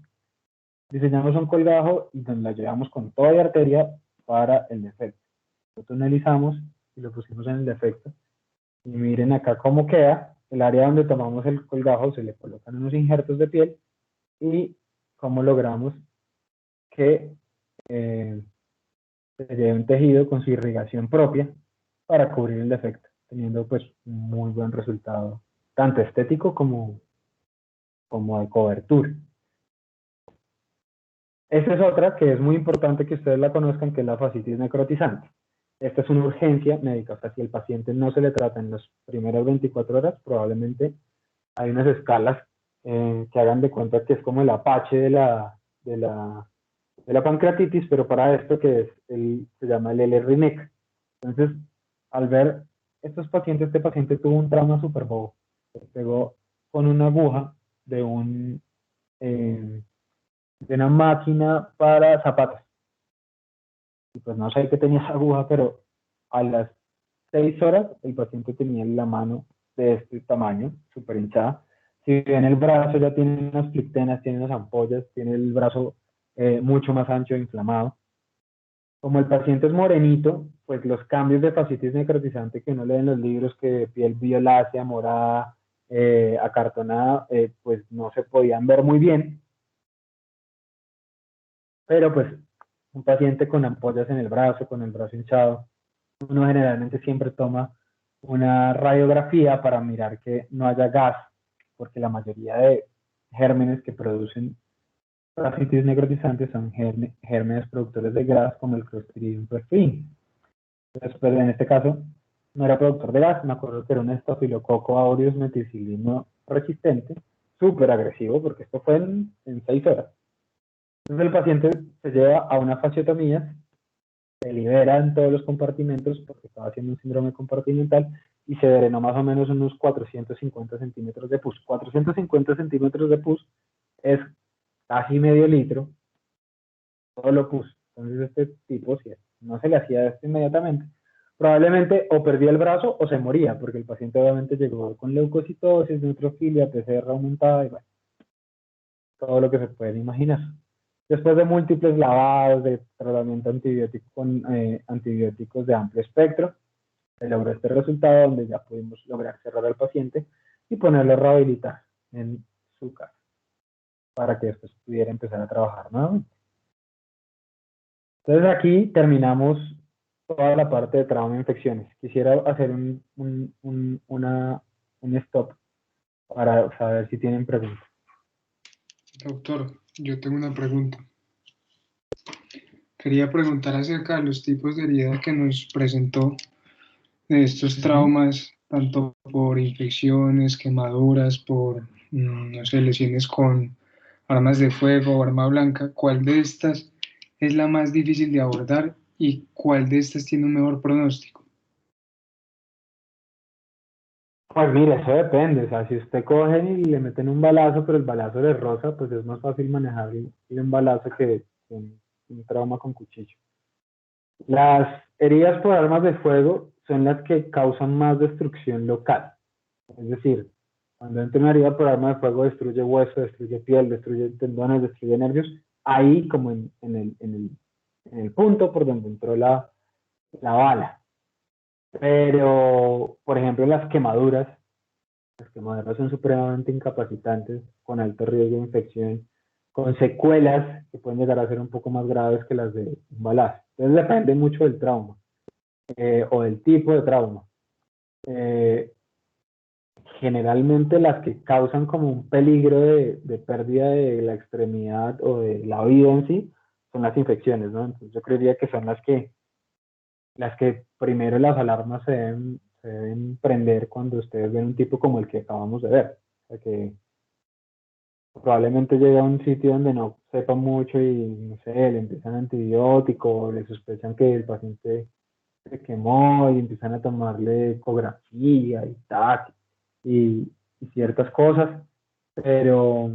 diseñamos un colgajo y donde la llevamos con toda la arteria para el defecto. Lo tunelizamos y lo pusimos en el defecto. Y miren acá cómo queda. El área donde tomamos el colgajo se le colocan unos injertos de piel y cómo logramos que se lleve un tejido con su irrigación propia para cubrir el defecto, teniendo pues un muy buen resultado, tanto estético como de cobertura. Esta es otra que es muy importante que ustedes la conozcan, que es la fascitis necrotizante. Esta es una urgencia médica, o sea, si el paciente no se le trata en las primeras 24 horas, probablemente hay unas escalas que hagan de cuenta que es como el Apache de la pancreatitis, pero para esto que se llama el L-RINEC. Entonces, al ver estos pacientes, este paciente tuvo un trauma súper bobo. Se pegó con una aguja de de una máquina para zapatos. Y pues no sé qué tenía esa aguja, pero a las 6 horas el paciente tenía la mano de este tamaño, súper hinchada. Si ven el brazo, ya tiene unas plictenas, tiene unas ampollas, tiene el brazo mucho más ancho e inflamado. Como el paciente es morenito, pues los cambios de fascitis necrotizante que uno lee en los libros, que piel violácea, morada, acartonada, pues no se podían ver muy bien. Pero pues un paciente con ampollas en el brazo, con el brazo hinchado, uno generalmente siempre toma una radiografía para mirar que no haya gas, porque la mayoría de gérmenes que producen fascitis necrotizantes son gérmenes productores de gas, como el Clostridium perfringens. Entonces, pues, en este caso, no era productor de gas, me acuerdo que era un Staphylococcus aureus meticilino resistente, súper agresivo, porque esto fue en 6 horas. Entonces el paciente se lleva a una fasciotomía, se libera en todos los compartimentos porque estaba haciendo un síndrome compartimental y se drenó más o menos unos 450 centímetros de pus. 450 centímetros de pus es casi medio litro, solo pus. Entonces este tipo, si no se le hacía esto inmediatamente, probablemente o perdía el brazo o se moría, porque el paciente obviamente llegó con leucocitosis, neutrofilia, PCR aumentada y bueno, todo lo que se pueden imaginar. Después de múltiples lavados, de tratamiento antibiótico con antibióticos de amplio espectro, se logró este resultado donde ya pudimos lograr cerrar al paciente y ponerlo a rehabilitar en su casa para que después pudiera empezar a trabajar nuevamente. Entonces aquí terminamos toda la parte de trauma e infecciones. Quisiera hacer un stop para saber si tienen preguntas. Doctor, yo tengo una pregunta. Quería preguntar acerca de los tipos de heridas que nos presentó de estos traumas, tanto por infecciones, quemaduras, por, no sé, lesiones con armas de fuego o arma blanca. ¿Cuál de estas es la más difícil de abordar y cuál de estas tiene un mejor pronóstico? Pues mire, eso depende, o sea, si usted coge y le meten un balazo, pero el balazo le roza, pues es más fácil manejar un balazo que un trauma con cuchillo. Las heridas por armas de fuego son las que causan más destrucción local. Es decir, cuando entra una herida por arma de fuego, destruye hueso, destruye piel, destruye tendones, destruye nervios, ahí como en el punto por donde entró la bala. Pero, por ejemplo, las quemaduras son supremamente incapacitantes, con alto riesgo de infección, con secuelas que pueden llegar a ser un poco más graves que las de un balazo. Entonces depende mucho del trauma o del tipo de trauma. Generalmente las que causan como un peligro de pérdida de la extremidad o de la vida en sí son las infecciones, ¿no? Entonces yo creería que son las que primero las alarmas se deben prender cuando ustedes ven un tipo como el que acabamos de ver. O sea, que probablemente llega a un sitio donde no sepa mucho y, no sé, le empiezan antibiótico, le sospechan que el paciente se quemó y empiezan a tomarle ecografía y TAC y, y ciertas cosas, pero,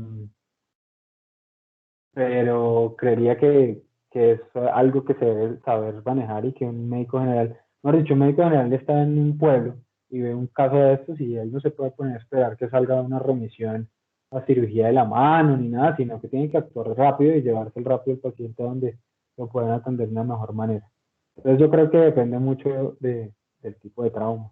pero creería que es algo que se debe saber manejar y que un médico general, mejor dicho, un médico general está en un pueblo y ve un caso de estos y él no se puede poner a esperar que salga una remisión a cirugía de la mano ni nada, sino que tiene que actuar rápido y llevarse el rápido al paciente donde lo puedan atender de una mejor manera. Entonces yo creo que depende mucho del tipo de trauma.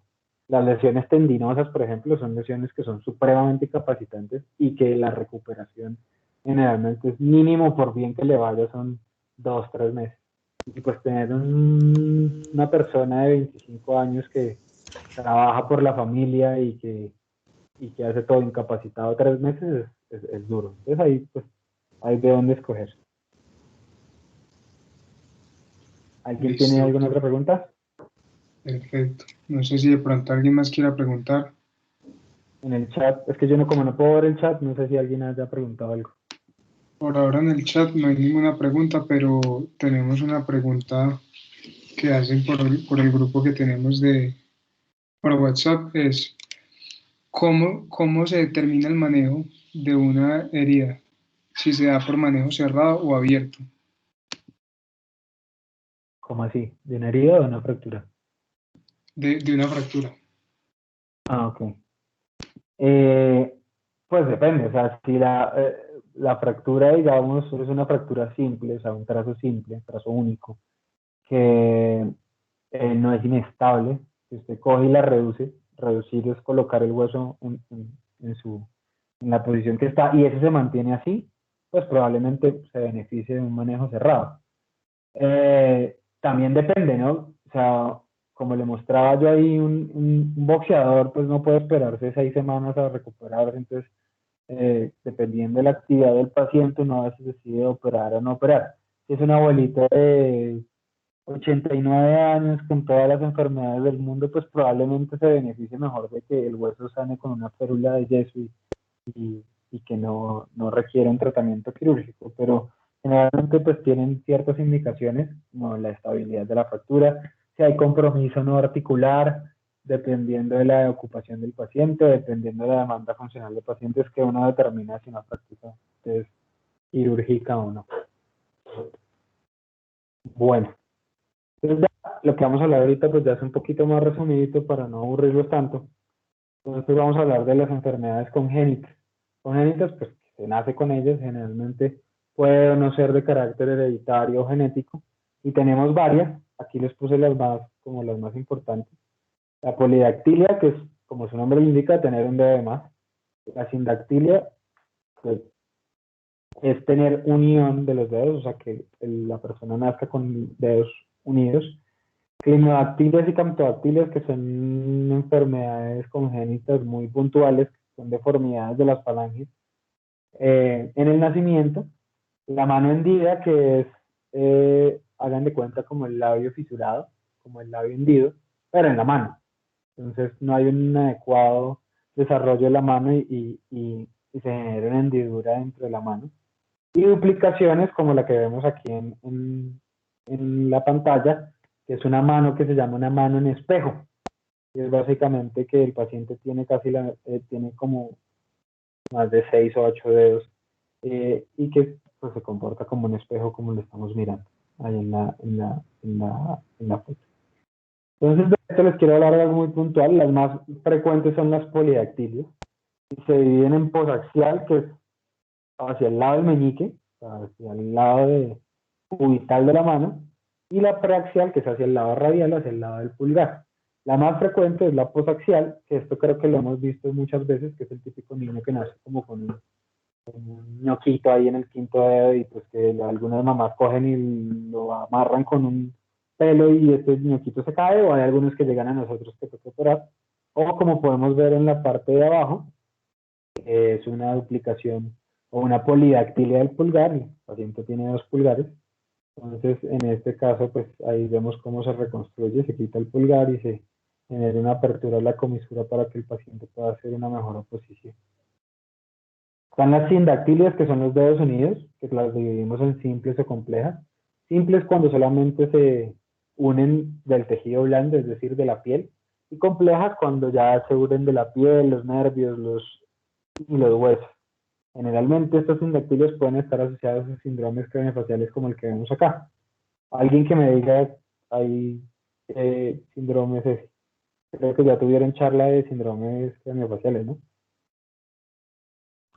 Las lesiones tendinosas, por ejemplo, son lesiones que son supremamente capacitantes y que la recuperación generalmente es mínimo, por bien que le vaya, son 2, 3 meses. Y pues tener una persona de 25 años que trabaja por la familia y que hace todo incapacitado 3 meses es duro. Entonces ahí pues hay de dónde escoger. ¿Alguien tiene Listo, alguna doctor. otra pregunta? Perfecto. No sé si de pronto alguien más quiera preguntar. En el chat, es que yo no, como no puedo ver el chat, no sé si alguien haya preguntado algo. Por ahora en el chat no hay ninguna pregunta, pero tenemos una pregunta que hacen por el grupo que tenemos por WhatsApp. Es ¿cómo se determina el manejo de una herida? Si se da por manejo cerrado o abierto. ¿Cómo así? ¿De una herida o de una fractura? De una fractura. Ah, ok. Pues depende, o sea, si la fractura, digamos, es una fractura simple, o sea, un trazo simple, trazo único, que no es inestable, si usted coge y la reduce, reducir es colocar el hueso en la posición que está y eso se mantiene así, pues probablemente se beneficie de un manejo cerrado. También depende, ¿no? O sea, como le mostraba yo ahí, un boxeador pues no puede esperarse 6 semanas a recuperarse, entonces dependiendo de la actividad del paciente, uno a veces decide operar o no operar. Si es una abuelita de 89 años con todas las enfermedades del mundo, pues probablemente se beneficie mejor de que el hueso sane con una férula de yeso y que no requiere un tratamiento quirúrgico, pero generalmente pues tienen ciertas indicaciones como la estabilidad de la fractura, si hay compromiso no articular, dependiendo de la ocupación del paciente, dependiendo de la demanda funcional del paciente, es que uno determina si una fractura es quirúrgica o no. Bueno, entonces ya lo que vamos a hablar ahorita pues ya es un poquito más resumidito para no aburrirlos tanto. Entonces vamos a hablar de las enfermedades congénitas. Congénitas, pues que se nace con ellas, generalmente puede o no ser de carácter hereditario o genético. Y tenemos varias, aquí les puse las más, como las más importantes. La polidactilia, que es, como su nombre lo indica, tener un dedo de más. La sindactilia, pues, es tener unión de los dedos, o sea, que la persona nazca con dedos unidos. Clinodactilias y camptodactilias, que son enfermedades congénitas muy puntuales, son deformidades de las falanges. En el nacimiento, la mano hendida, que es, hagan de cuenta como el labio fisurado, como el labio hendido, pero en la mano. Entonces no hay un adecuado desarrollo de la mano y se genera una hendidura dentro de la mano. Y duplicaciones como la que vemos aquí en la pantalla, que es una mano que se llama una mano en espejo. Y es básicamente que el paciente tiene tiene como más de 6 o 8 dedos y que pues, se comporta como un espejo como lo estamos mirando ahí en la foto. Entonces de esto les quiero hablar de algo muy puntual. Las más frecuentes son las polidactilias y se dividen en posaxial, que es hacia el lado del meñique, hacia el lado cubital de la mano, y la preaxial, que es hacia el lado radial, hacia el lado del pulgar. La más frecuente es la posaxial, que esto creo que lo hemos visto muchas veces, que es el típico niño que nace como con un ñoquito ahí en el quinto dedo y pues que algunas mamás cogen y lo amarran con un pelo y este ñoquito se cae, o hay algunos que llegan a nosotros que toca operar, o como podemos ver en la parte de abajo, es una duplicación o una polidactilia del pulgar, el paciente tiene 2 pulgares, entonces en este caso pues ahí vemos cómo se reconstruye, se quita el pulgar y se genera una apertura de la comisura para que el paciente pueda hacer una mejor oposición. Están las sindactilias, que son los dedos unidos, que las dividimos en simples o complejas. Simples cuando solamente se unen del tejido blando, es decir, de la piel, y complejas cuando ya se unen de la piel, los nervios y los huesos. Generalmente estas sindactilias pueden estar asociadas a síndromes craneofaciales como el que vemos acá. Alguien que me diga, hay síndromes, creo que ya tuvieron charla de síndromes craneofaciales, ¿no?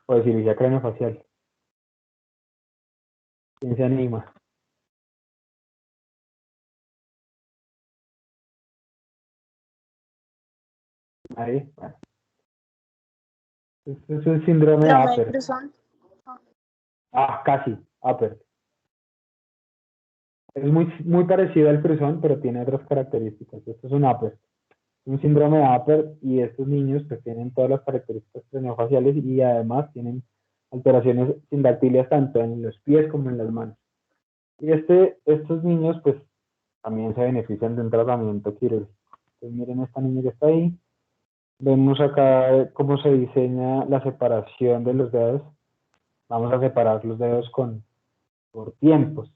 O de cirugía craneofacial. ¿Quién se anima? ¿Nadie? Bueno. Este es el síndrome de Apert. Casi, Apert. Es muy parecido al Frisón, pero tiene otras características. Esto es un Apert. Un síndrome de Apert y estos niños pues tienen todas las características craneofaciales y además tienen alteraciones sindactilias tanto en los pies como en las manos. Y estos niños pues también se benefician de un tratamiento quirúrgico. Entonces miren esta niña que está ahí. Vemos acá cómo se diseña la separación de los dedos. Vamos a separar los dedos por tiempos.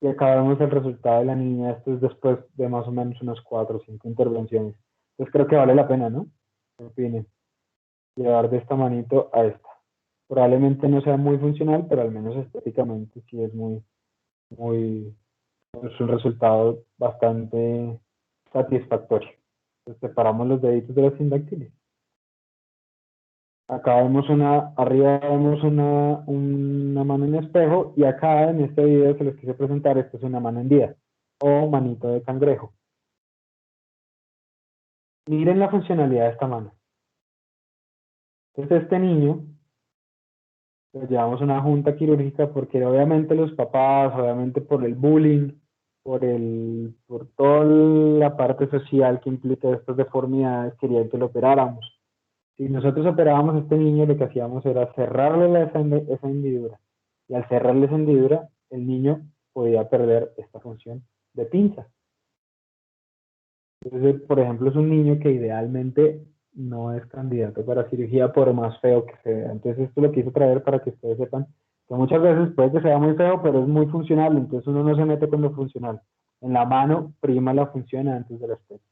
Y acá vemos el resultado de la niña. Esto es después de más o menos unas 4 o 5 intervenciones. Entonces creo que vale la pena, ¿no? ¿Qué opinen? Llevar de esta manito a esta. Probablemente no sea muy funcional, pero al menos estéticamente sí es es un resultado bastante satisfactorio. Entonces separamos los deditos de las sindactilias. Acá vemos arriba vemos una mano en espejo y acá en este video se les quise presentar, esto es una mano hendida o manito de cangrejo. Miren la funcionalidad de esta mano. Entonces este niño lo llevamos a una junta quirúrgica porque obviamente los papás, obviamente por el bullying, por toda la parte social que implica estas deformidades, querían que lo operáramos. Si nosotros operábamos a este niño, lo que hacíamos era cerrarle esa hendidura. Y al cerrarle esa hendidura, el niño podía perder esta función de pinza. Entonces, por ejemplo, es un niño que idealmente no es candidato para cirugía por más feo que se vea. Entonces, esto lo quise traer para que ustedes sepan que muchas veces puede que sea muy feo, pero es muy funcional. Entonces, uno no se mete con lo funcional. En la mano prima la función antes de la estética.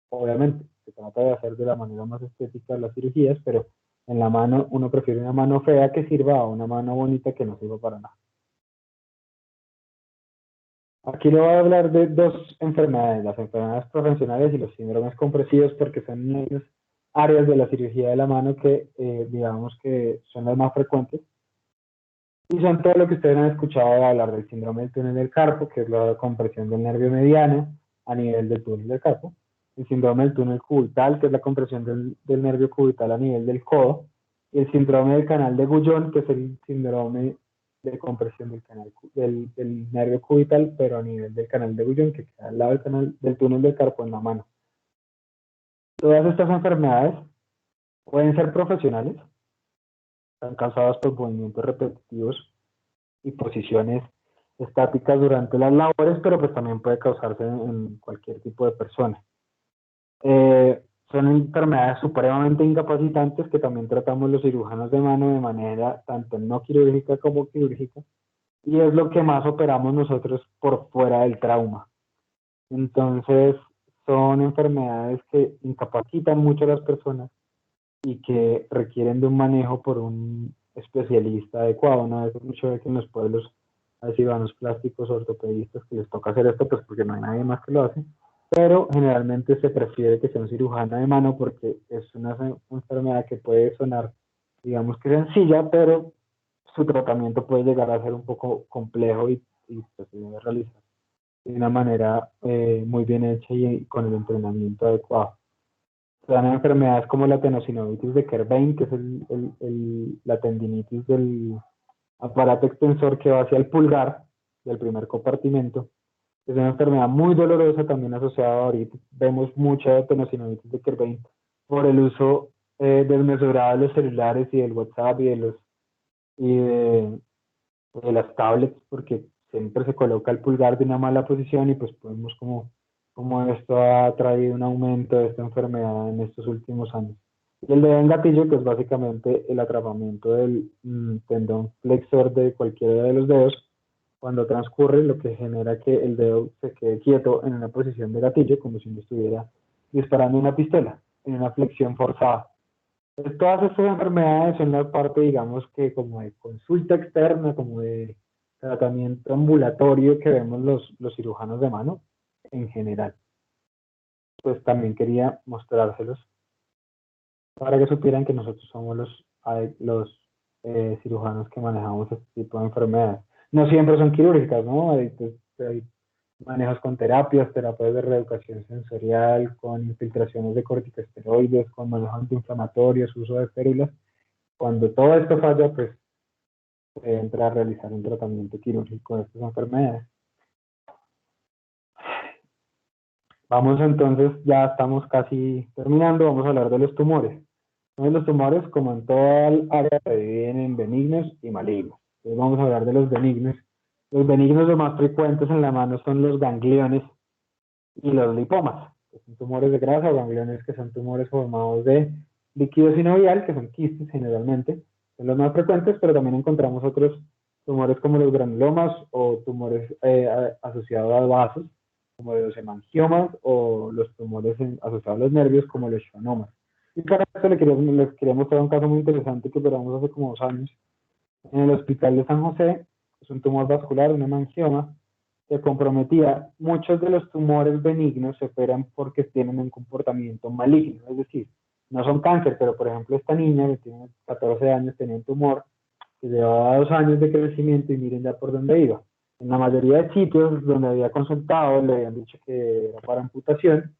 Obviamente, se trata de hacer de la manera más estética las cirugías, pero en la mano uno prefiere una mano fea que sirva a una mano bonita que no sirva para nada. Aquí le voy a hablar de 2 enfermedades, las enfermedades profesionales y los síndromes compresivos, porque son las áreas de la cirugía de la mano que digamos que son las más frecuentes. Y son todo lo que ustedes han escuchado hablar del síndrome del túnel del carpo, que es la compresión del nervio mediano a nivel del túnel del carpo. El síndrome del túnel cubital, que es la compresión del nervio cubital a nivel del codo. Y el síndrome del canal de Guyon, que es el síndrome de compresión del canal del nervio cubital, pero a nivel del canal de Guyon, que queda al lado del canal del túnel del carpo en la mano. Todas estas enfermedades pueden ser profesionales, están causadas por movimientos repetitivos y posiciones estáticas durante las labores, pero pues también puede causarse en cualquier tipo de persona. Son enfermedades supremamente incapacitantes que también tratamos los cirujanos de mano de manera tanto no quirúrgica como quirúrgica, y es lo que más operamos nosotros por fuera del trauma. Entonces, son enfermedades que incapacitan mucho a las personas y que requieren de un manejo por un especialista adecuado. No es mucho de que en los pueblos hay cirujanos plásticos, ortopedistas, que les toca hacer esto, pues porque no hay nadie más que lo hace, pero generalmente se prefiere que sea un cirujano de mano porque es una enfermedad que puede sonar, digamos que sencilla, pero su tratamiento puede llegar a ser un poco complejo y pues, se debe realizar de una manera muy bien hecha y con el entrenamiento adecuado. Se dan enfermedades como la tenosinovitis de Kerbein, que es la tendinitis del aparato extensor que va hacia el pulgar, del primer compartimento. Es una enfermedad muy dolorosa, también asociada ahorita. Vemos mucha tenosinovitis de Kerbein por el uso desmesurado de los celulares y del WhatsApp y de las tablets, porque siempre se coloca el pulgar de una mala posición y pues podemos como esto ha traído un aumento de esta enfermedad en estos últimos años. Y el dedo en gatillo, que es básicamente el atrapamiento del tendón flexor de cualquiera de los dedos, cuando transcurre, lo que genera que el dedo se quede quieto en una posición de gatillo, como si uno estuviera disparando una pistola, en una flexión forzada. Entonces, todas estas enfermedades son la parte, digamos, que como de consulta externa, como de tratamiento ambulatorio que vemos los cirujanos de mano en general. Pues también quería mostrárselos para que supieran que nosotros somos los cirujanos que manejamos este tipo de enfermedades. No siempre son quirúrgicas, ¿no? Hay manejos con terapias de reeducación sensorial, con infiltraciones de corticosteroides, con manejos antiinflamatorios, uso de férulas. Cuando todo esto falla, pues se entra a realizar un tratamiento quirúrgico de estas enfermedades. Vamos entonces, ya estamos casi terminando, vamos a hablar de los tumores. Los tumores, como en toda el área, se dividen en benignos y malignos. Entonces vamos a hablar de los benignos. Los benignos los más frecuentes en la mano son los gangliones y los lipomas, que son tumores de grasa, o gangliones, que son tumores formados de líquido sinovial, que son quistes generalmente, son los más frecuentes, pero también encontramos otros tumores como los granulomas o tumores asociados a vasos, como los hemangiomas, o los tumores asociados a los nervios, como los schwannomas. Y para esto les quería mostrar un caso muy interesante que operamos hace como 2 años en el hospital de San José. Es un tumor vascular, un hemangioma, que comprometía. Muchos de los tumores benignos se operan porque tienen un comportamiento maligno, es decir, no son cáncer, pero por ejemplo esta niña que tiene 14 años tenía un tumor que llevaba 2 años de crecimiento y miren ya por dónde iba. En la mayoría de sitios donde había consultado le habían dicho que era para amputación,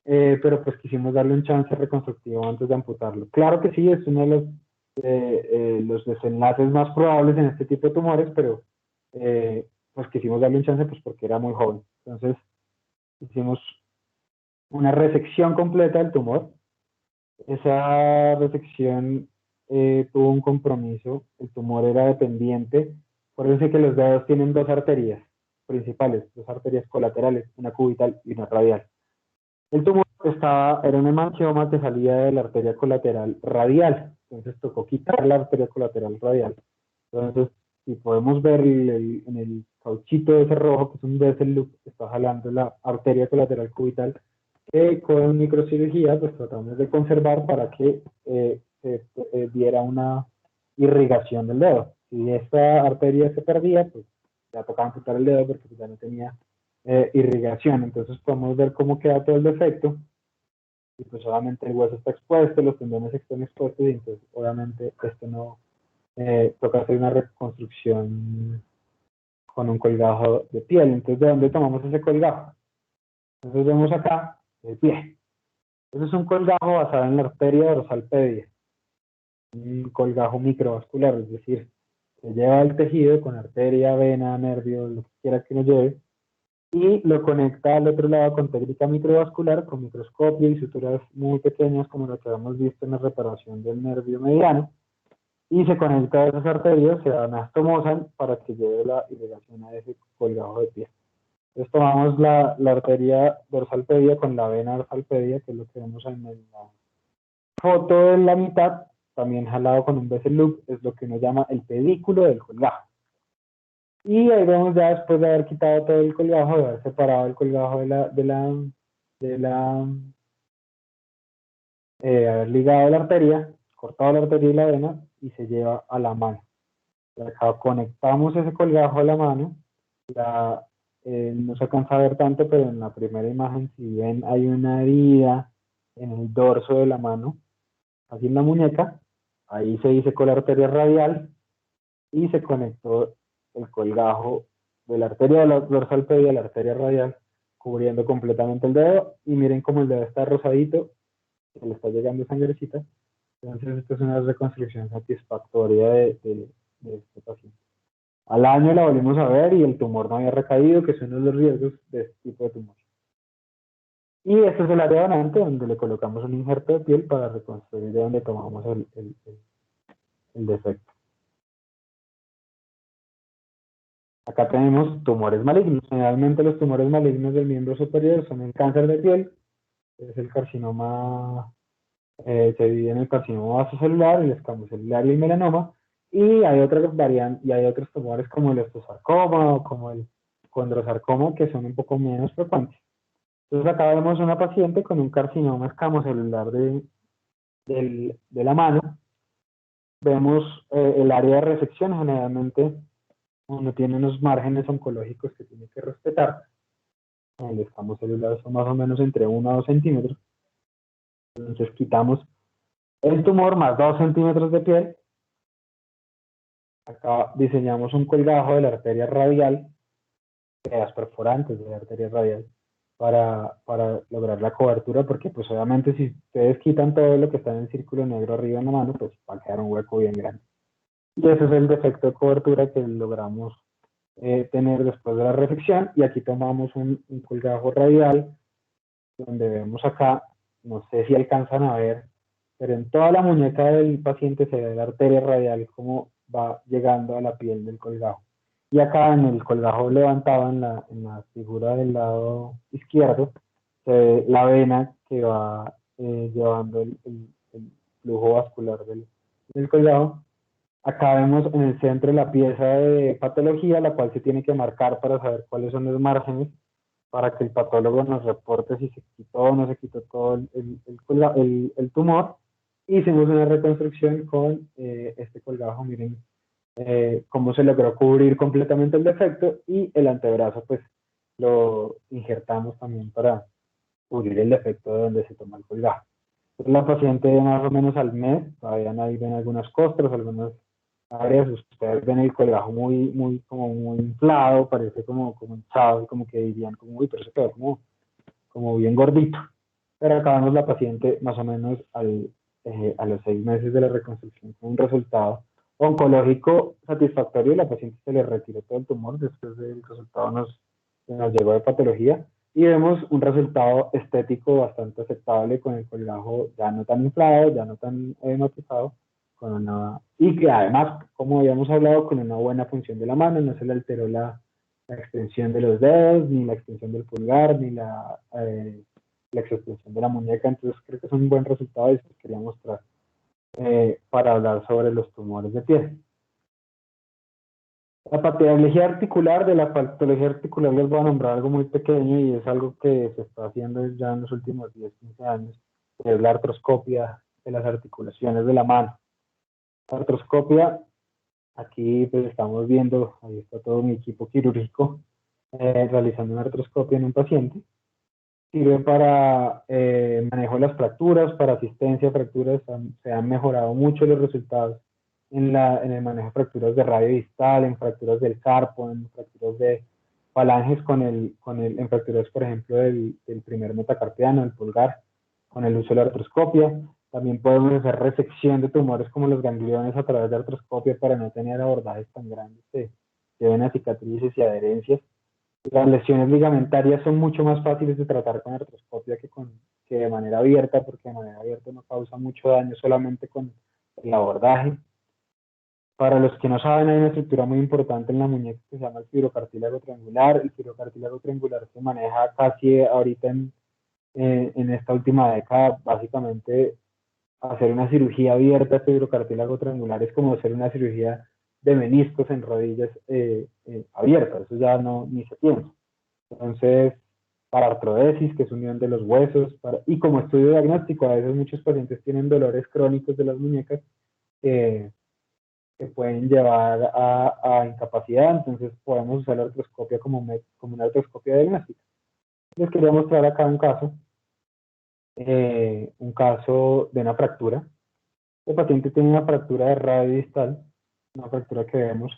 pero pues quisimos darle un chance reconstructivo antes de amputarlo. Claro que sí, es uno de los desenlaces más probables en este tipo de tumores, pero pues quisimos darle un chance pues porque era muy joven. Entonces hicimos una resección completa del tumor. Esa resección tuvo un compromiso, el tumor era dependiente, por eso es que los dedos tienen 2 arterias principales, 2 arterias colaterales, una cubital y una radial. El tumor era un hemangioma que salía de la arteria colateral radial, entonces tocó quitar la arteria colateral radial. Entonces, si podemos ver en el cauchito de ese rojo, que es un vessel loop, que está jalando la arteria colateral cubital, que con microcirugía pues tratamos de conservar para que se diera una irrigación del dedo. Si esta arteria se perdía, pues ya tocaba amputar el dedo porque ya no tenía irrigación. Entonces podemos ver cómo queda todo el defecto, y pues obviamente el hueso está expuesto, los tendones están expuestos, y entonces obviamente esto no toca hacer una reconstrucción con un colgajo de piel. Entonces, ¿de dónde tomamos ese colgajo? Entonces vemos acá el pie. Entonces es un colgajo basado en la arteria dorsal pedia, un colgajo microvascular, es decir, se lleva el tejido con arteria, vena, nervio, lo que quiera que nos lleve, y lo conecta al otro lado con técnica microvascular, con microscopio y suturas muy pequeñas como lo que hemos visto en la reparación del nervio mediano, y se conecta a esas arterias, se anastomosan para que lleve la irrigación a ese colgajo de pie. Entonces tomamos la arteria dorsalpedia con la vena dorsalpedia, que es lo que vemos en la foto de la mitad, también jalado con un vessel loop, es lo que uno llama el pedículo del colgajo. Y ahí vemos ya después de haber quitado todo el colgajo, de haber separado el colgajo haber ligado la arteria, cortado la arteria y la vena, y se lleva a la mano. Y acá conectamos ese colgajo a la mano. No se alcanza a ver tanto, pero en la primera imagen, si ven, hay una herida en el dorso de la mano, así en la muñeca. Ahí se disecó la arteria radial y se conectó el colgajo de la arteria dorsal pedia a la arteria radial, cubriendo completamente el dedo. Y miren cómo el dedo está rosadito, que le está llegando sangrecita. Entonces, esta es una reconstrucción satisfactoria de este paciente. Al año la volvimos a ver y el tumor no había recaído, que son los riesgos de este tipo de tumor. Y este es el área donante, donde le colocamos un injerto de piel para reconstruir de donde tomamos el defecto. Acá tenemos tumores malignos. Generalmente los tumores malignos del miembro superior son el cáncer de piel, es el carcinoma, se divide en el carcinoma vasocelular, el escamocelular y el melanoma, y hay otras variantes, y hay otros tumores como el osteosarcoma o como el condrosarcoma, que son un poco menos frecuentes. Entonces acá vemos una paciente con un carcinoma escamocelular de la mano. Vemos el área de resección, generalmente uno tiene unos márgenes oncológicos que tiene que respetar. El escamocelular son más o menos entre 1 a 2 centímetros. Entonces quitamos el tumor más 2 centímetros de piel. Acá diseñamos un colgajo de la arteria radial, de las perforantes de la arteria radial, para lograr la cobertura, porque pues obviamente si ustedes quitan todo lo que está en el círculo negro arriba en la mano, pues va a quedar un hueco bien grande. Y ese es el defecto de cobertura que logramos tener después de la resección. Y aquí tomamos un colgajo radial, donde vemos acá, no sé si alcanzan a ver, pero en toda la muñeca del paciente se ve la arteria radial como va llegando a la piel del colgajo. Y acá en el colgajo levantado en la figura del lado izquierdo, se ve la vena que va llevando el flujo vascular del colgajo. Acá vemos en el centro la pieza de patología, la cual se tiene que marcar para saber cuáles son los márgenes, para que el patólogo nos reporte si se quitó o no se quitó todo el tumor. Hicimos una reconstrucción con este colgajo, miren cómo se logró cubrir completamente el defecto, y el antebrazo pues lo injertamos también para cubrir el defecto de donde se toma el colgajo. Entonces, la paciente más o menos al mes, todavía ahí ven algunas costras, algunas áreas, ustedes ven el colgajo como muy inflado, parece como hinchado, como que dirían como, uy, pero se quedó como bien gordito. Pero acabamos la paciente más o menos a los 6 meses de la reconstrucción con un resultado oncológico satisfactorio. La paciente se le retiró todo el tumor después del resultado nos llegó de patología, y vemos un resultado estético bastante aceptable con el colgajo ya no tan inflado, ya no tan edematizado, y que además, como habíamos hablado, con una buena función de la mano. No se le alteró la extensión de los dedos, ni la extensión del pulgar, ni la extensión de la muñeca. Entonces creo que es un buen resultado y se los quería mostrar para hablar sobre los tumores de piel. La patología articular, de la patología articular les voy a nombrar algo muy pequeño, y es algo que se está haciendo ya en los últimos 10, 15 años, que es la artroscopia de las articulaciones de la mano. La artroscopia, aquí pues estamos viendo, ahí está todo mi equipo quirúrgico realizando una artroscopia en un paciente. Sirve para manejo de las fracturas, para asistencia a fracturas. Se han mejorado mucho los resultados en el manejo de fracturas de radio distal, en fracturas del carpo, en fracturas de falanges, en fracturas, por ejemplo, del primer metacarpiano, el pulgar, con el uso de la artroscopia. También podemos hacer resección de tumores como los gangliones a través de artroscopia para no tener abordajes tan grandes que lleven a cicatrices y adherencias. Las lesiones ligamentarias son mucho más fáciles de tratar con artroscopia que de manera abierta, porque de manera abierta no causa mucho daño solamente con el abordaje. Para los que no saben, hay una estructura muy importante en la muñeca que se llama el fibrocartílago triangular. El fibrocartílago triangular se maneja casi ahorita en esta última década. Básicamente, hacer una cirugía abierta de fibrocartílago triangular es como hacer una cirugía de meniscos en rodillas abiertas. Eso ya no ni se piensa. Entonces, para artrodesis, que es unión de los huesos, y como estudio diagnóstico, a veces muchos pacientes tienen dolores crónicos de las muñecas que pueden llevar a incapacidad, entonces podemos usar la artroscopia como una artroscopia diagnóstica. Les quería mostrar acá un caso de una fractura. El paciente tiene una fractura de radio distal, una fractura que vemos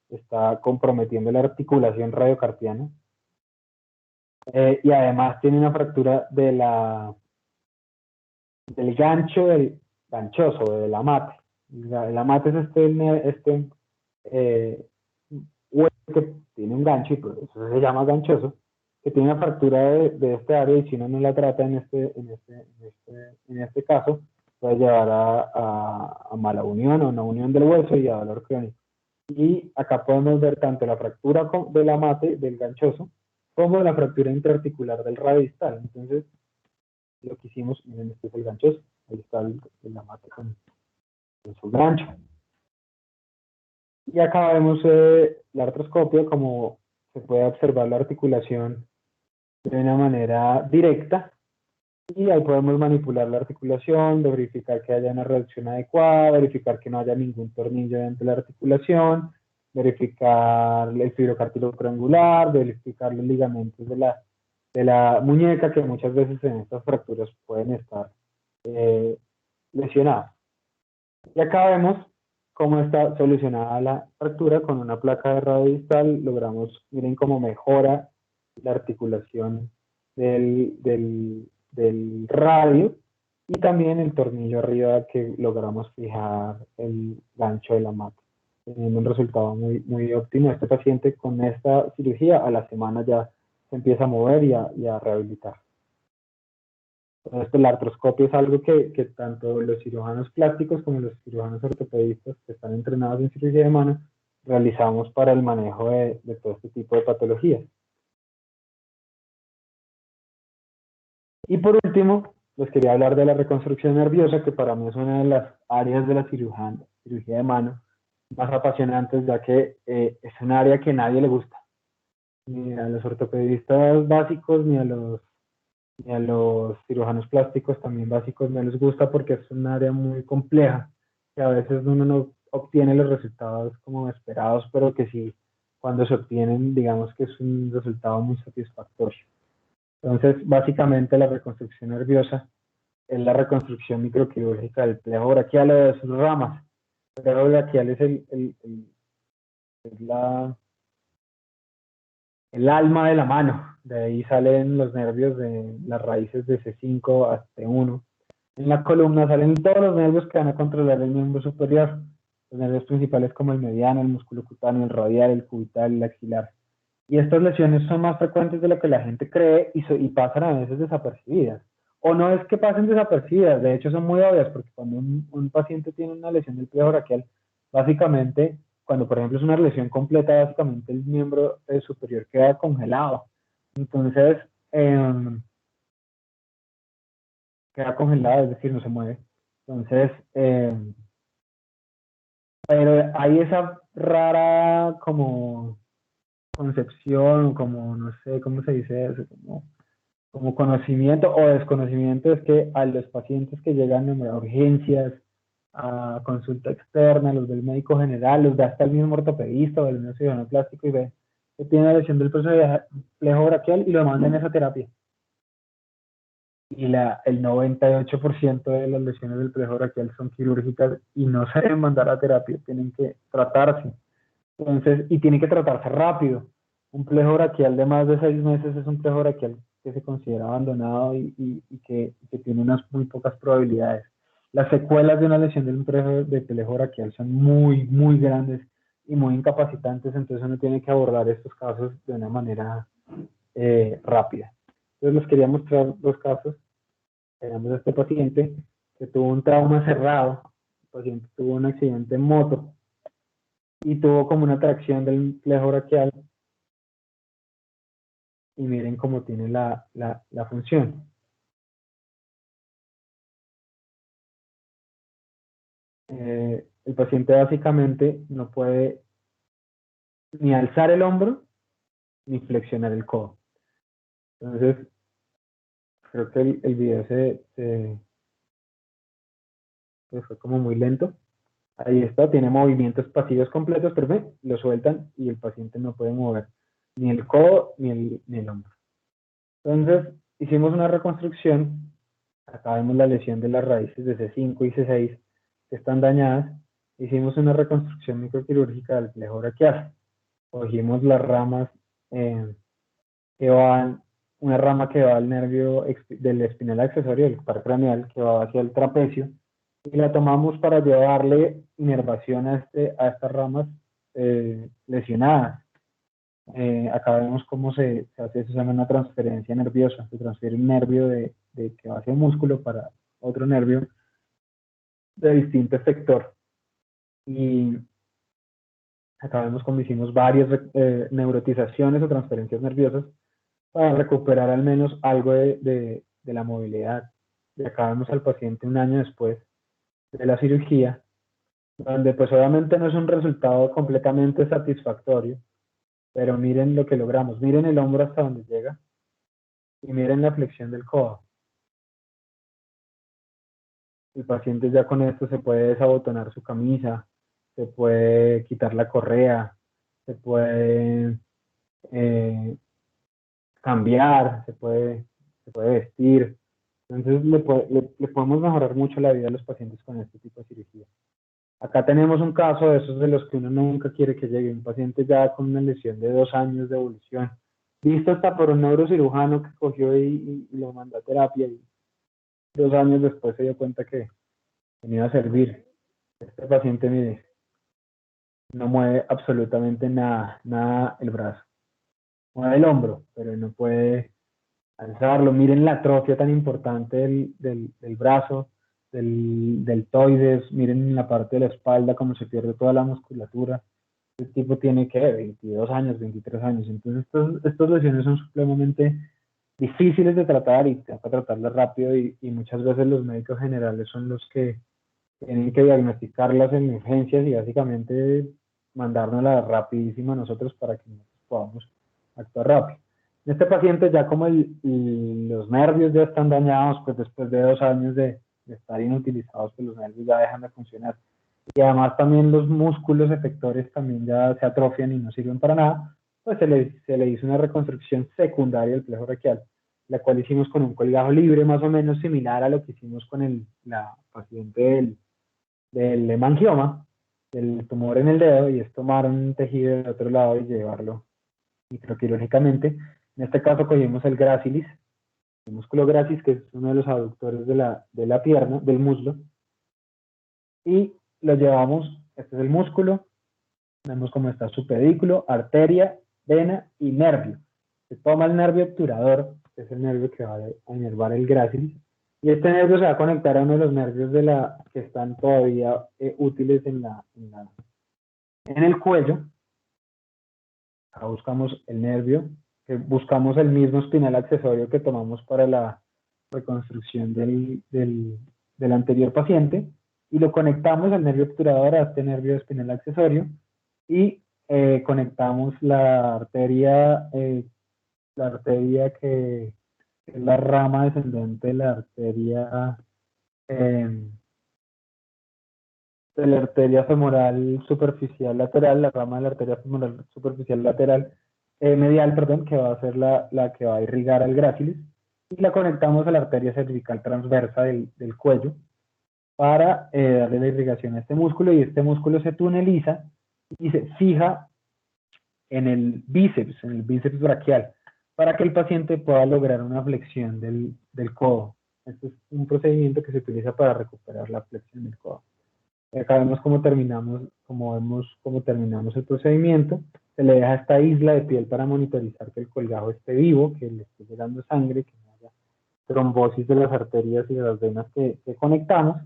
está comprometiendo la articulación radiocarpiana, y además tiene una fractura del gancho del ganchoso, del amate. El amate es hueso que tiene un gancho y por eso se llama ganchoso, que tiene una fractura de este área y si uno no la trata en este caso, puede llevar a mala unión o una unión del hueso y a dolor crónico. Y acá podemos ver tanto la fractura del amate, del ganchoso, como la fractura interarticular del radio distal. Entonces, lo que hicimos, miren, este es el ganchoso, ahí está el amate con su gancho. Y acá vemos la artroscopia, como se puede observar la articulación de una manera directa, y ahí podemos manipular la articulación, verificar que haya una reducción adecuada, verificar que no haya ningún tornillo dentro de la articulación, verificar el fibrocartílago triangular, verificar los ligamentos de la muñeca, que muchas veces en estas fracturas pueden estar lesionados. Y acá vemos cómo está solucionada la fractura con una placa de radio distal. Logramos, miren cómo mejora la articulación del radio y también el tornillo arriba que logramos fijar el gancho de la mata, teniendo un resultado muy, muy óptimo. Este paciente con esta cirugía a la semana ya se empieza a mover y a rehabilitar. Entonces, la artroscopia es algo que tanto los cirujanos plásticos como los cirujanos ortopedistas que están entrenados en cirugía de mano realizamos para el manejo de todo este tipo de patologías. Y por último, les quería hablar de la reconstrucción nerviosa, que para mí es una de las áreas de la cirugía de mano más apasionantes, ya que es un área que a nadie le gusta, ni a los ortopedistas básicos, ni a los cirujanos plásticos también básicos no les gusta, porque es un área muy compleja, que a veces uno no obtiene los resultados como esperados, pero que sí, cuando se obtienen, digamos que es un resultado muy satisfactorio. Entonces, básicamente la reconstrucción nerviosa es la reconstrucción microquirúrgica del plejo braquial o de sus ramas. El plejo braquial es el alma de la mano. De ahí salen los nervios de las raíces de C5 a C1. En la columna salen todos los nervios que van a controlar el miembro superior. Los nervios principales como el mediano, el músculo cutáneo, el radial, el cubital, el axilar. Y estas lesiones son más frecuentes de lo que la gente cree y pasan a veces desapercibidas. O no es que pasen desapercibidas, de hecho son muy obvias, porque cuando un paciente tiene una lesión del plejo braquial, básicamente, cuando por ejemplo es una lesión completa, básicamente el miembro superior queda congelado. Entonces, queda congelado, es decir, no se mueve. Entonces, pero hay esa rara como concepción, como no sé cómo se dice eso, como conocimiento o desconocimiento, es que a los pacientes que llegan a urgencias, a consulta externa, los del médico general, los ve hasta el mismo ortopedista o el mismo cirujano plástico y ve que tiene la lesión del plejo braquial y lo mandan a esa terapia. Y el 98% de las lesiones del plejo braquial son quirúrgicas y no se deben mandar a terapia, tienen que tratarse. Entonces, y tiene que tratarse rápido. Un plejo braquial de más de 6 meses es un plejo braquial que se considera abandonado y que tiene unas muy pocas probabilidades. las secuelas de una lesión del plejo braquial son muy, muy grandes y muy incapacitantes, entonces uno tiene que abordar estos casos de una manera rápida. Entonces les quería mostrar dos casos. Tenemos a este paciente que tuvo un trauma cerrado, el paciente tuvo un accidente en moto y tuvo como una tracción del plejo braquial, y miren cómo tiene la función. El paciente básicamente no puede ni alzar el hombro ni flexionar el codo. Entonces, creo que el video pues fue como muy lento. Ahí está, tiene movimientos pasivos completos, pero ve, lo sueltan y el paciente no puede mover ni el codo ni el hombro. Entonces, hicimos una reconstrucción. Acá vemos la lesión de las raíces de C5 y C6 que están dañadas. Hicimos una reconstrucción microquirúrgica del plejo braquial. Cogimos las ramas que van, una rama que va al nervio del espinal accesorio, del par craneal, que va hacia el trapecio, y la tomamos para llevarle inervación a estas ramas lesionadas. Acá vemos cómo se hace, eso se llama una transferencia nerviosa, se transfiere un nervio que va hacia el músculo para otro nervio de distinto efector. Y acá vemos cómo hicimos varias neurotizaciones o transferencias nerviosas para recuperar al menos algo de la movilidad. Y acá vemos al paciente un año después de la cirugía, donde pues obviamente no es un resultado completamente satisfactorio, pero miren lo que logramos, miren el hombro hasta donde llega y miren la flexión del codo. El paciente ya con esto se puede desabotonar su camisa, se puede quitar la correa, se puede cambiar, se puede vestir. Entonces le podemos mejorar mucho la vida a los pacientes con este tipo de cirugía. Acá tenemos un caso de esos de los que uno nunca quiere que llegue, un paciente ya con una lesión de 2 años de evolución, visto hasta por un neurocirujano que cogió y lo mandó a terapia, y 2 años después se dio cuenta que venía a servir. Este paciente, mire, no mueve absolutamente nada el brazo. Mueve el hombro, pero no puede alzarlo. Miren la atrofia tan importante del brazo, del deltoides. Miren la parte de la espalda cómo se pierde toda la musculatura. Este tipo tiene que 22 años, 23 años. Entonces estas lesiones son supremamente difíciles de tratar y hay que tratarlas rápido, y muchas veces los médicos generales son los que tienen que diagnosticarlas en urgencias y básicamente mandárnoslas rapidísimo a nosotros para que nosotros podamos actuar rápido. En este paciente ya como los nervios ya están dañados, pues después de 2 años de estar inutilizados, pues los nervios ya dejan de funcionar. Y además también los músculos efectores también ya se atrofian y no sirven para nada, pues se le hizo una reconstrucción secundaria del plejo braquial, la cual hicimos con un colgajo libre, más o menos similar a lo que hicimos con la paciente del hemangioma, del tumor en el dedo, y es tomar un tejido del otro lado y llevarlo microquirúrgicamente. En este caso cogimos el gracilis, el músculo gracis, que es uno de los aductores de la pierna, del muslo, y lo llevamos, este es el músculo, vemos cómo está su pedículo, arteria, vena y nervio. Se toma el nervio obturador, que es el nervio que va a inervar el gracilis, y este nervio se va a conectar a uno de los nervios que están todavía útiles en el cuello. Acá buscamos el nervio, buscamos el mismo espinal accesorio que tomamos para la reconstrucción del anterior paciente, y lo conectamos al nervio obturador, a este nervio espinal accesorio, y conectamos la arteria que es la rama descendente de la arteria femoral superficial lateral, la rama de la arteria femoral superficial lateral, medial, perdón, que va a ser la que va a irrigar al gracilis, y la conectamos a la arteria cervical transversa del cuello para darle la irrigación a este músculo, y este músculo se tuneliza y se fija en el bíceps braquial, para que el paciente pueda lograr una flexión del codo. Este es un procedimiento que se utiliza para recuperar la flexión del codo. Acá vemos cómo terminamos el procedimiento. Se le deja esta isla de piel para monitorizar que el colgajo esté vivo, que le esté llegando sangre, que no haya trombosis de las arterias y de las venas que conectamos.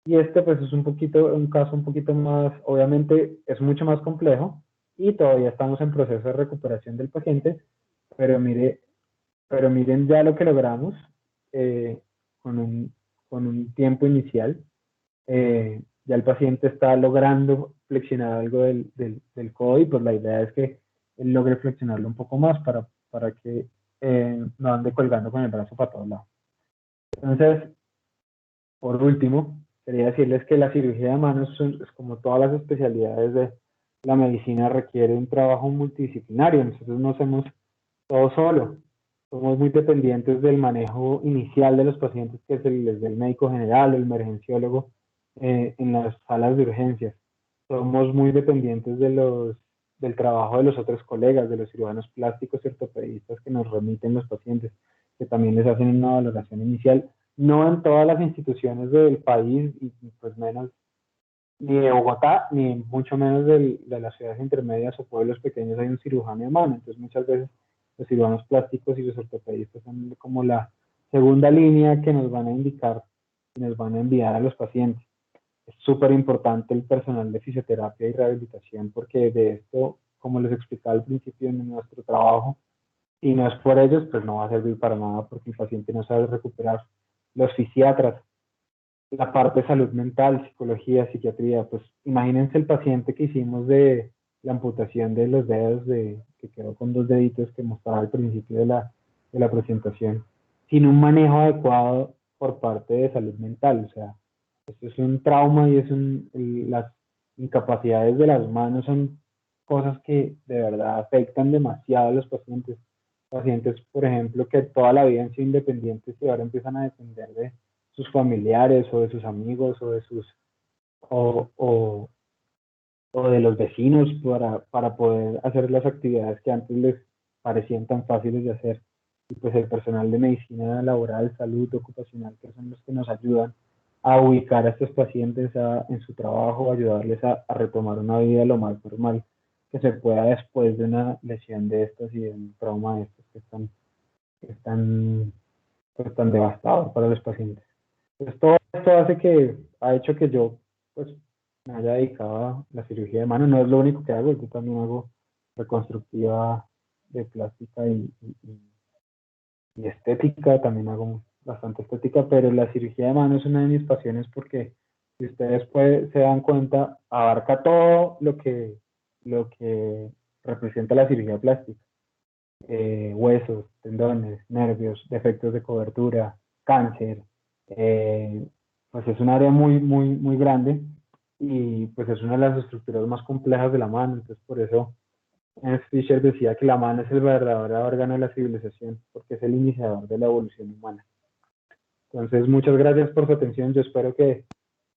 Y este pues es un caso un poquito más, obviamente es mucho más complejo y todavía estamos en proceso de recuperación del paciente, pero miren ya lo que logramos eh, con, un, con un tiempo inicial. Ya el paciente está logrando flexionar algo del codo y pues la idea es que él logre flexionarlo un poco más para que no ande colgando con el brazo para todos lados. Entonces, por último, quería decirles que la cirugía de manos es como todas las especialidades de la medicina, requiere un trabajo multidisciplinario. Nosotros no hacemos todo solo. Somos muy dependientes del manejo inicial de los pacientes, que es el del médico general o el emergenciólogo en las salas de urgencias. Somos muy dependientes del trabajo de los otros colegas, de los cirujanos plásticos y ortopedistas que nos remiten los pacientes, que también les hacen una valoración inicial. No en todas las instituciones del país, y pues menos ni de Bogotá, ni mucho menos de las ciudades intermedias o pueblos pequeños hay un cirujano de mano. Entonces muchas veces los cirujanos plásticos y los ortopedistas son como la segunda línea que nos van a indicar y nos van a enviar a los pacientes. Es súper importante el personal de fisioterapia y rehabilitación porque de esto, como les explicaba al principio en nuestro trabajo, si no es por ellos, pues no va a servir para nada porque el paciente no sabe recuperar. Los fisiatras, la parte de salud mental, psicología, psiquiatría, pues imagínense el paciente que hicimos de la amputación de los dedos, que quedó con 2 deditos que mostraba al principio de la presentación, sin un manejo adecuado por parte de salud mental. O sea, esto es un trauma y las incapacidades de las manos son cosas que de verdad afectan demasiado a los pacientes. Pacientes, por ejemplo, que toda la vida han sido independientes y ahora empiezan a depender de sus familiares o de sus amigos o de o de los vecinos para poder hacer las actividades que antes les parecían tan fáciles de hacer. Y pues el personal de medicina laboral, salud ocupacional, que son los que nos ayudan a ubicar a estos pacientes en su trabajo, ayudarles a retomar una vida lo más normal que se pueda después de una lesión de estas y de un trauma de estos que están pues, tan devastador para los pacientes. Pues todo esto ha hecho que yo pues me haya dedicado a la cirugía de mano. No es lo único que hago, yo también hago reconstructiva de plástica y estética, también hago bastante estética, pero la cirugía de mano es una de mis pasiones porque si ustedes se dan cuenta, abarca todo lo que representa la cirugía plástica. Huesos, tendones, nervios, defectos de cobertura, cáncer, pues es un área muy, muy, muy grande y pues es una de las estructuras más complejas de la mano. Entonces por eso Ernst Fischer decía que la mano es el verdadero órgano de la civilización porque es el iniciador de la evolución humana. Entonces muchas gracias por su atención. Yo espero que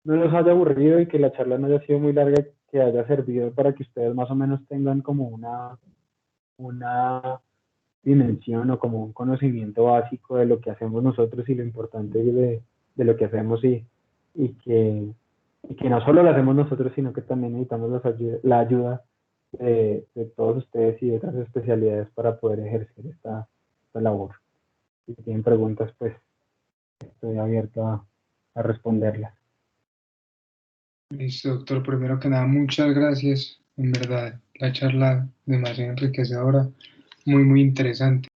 no los haya aburrido y que la charla no haya sido muy larga, que haya servido para que ustedes más o menos tengan como una dimensión o como un conocimiento básico de lo que hacemos nosotros y lo importante de lo que hacemos y que, y que no solo lo hacemos nosotros, sino que también necesitamos la ayuda de todos ustedes y de otras especialidades para poder ejercer esta labor. Si tienen preguntas, pues estoy abierto a responderlas. Listo, doctor. Primero que nada, muchas gracias. En verdad, la charla demasiado enriquecedora, muy, muy interesante.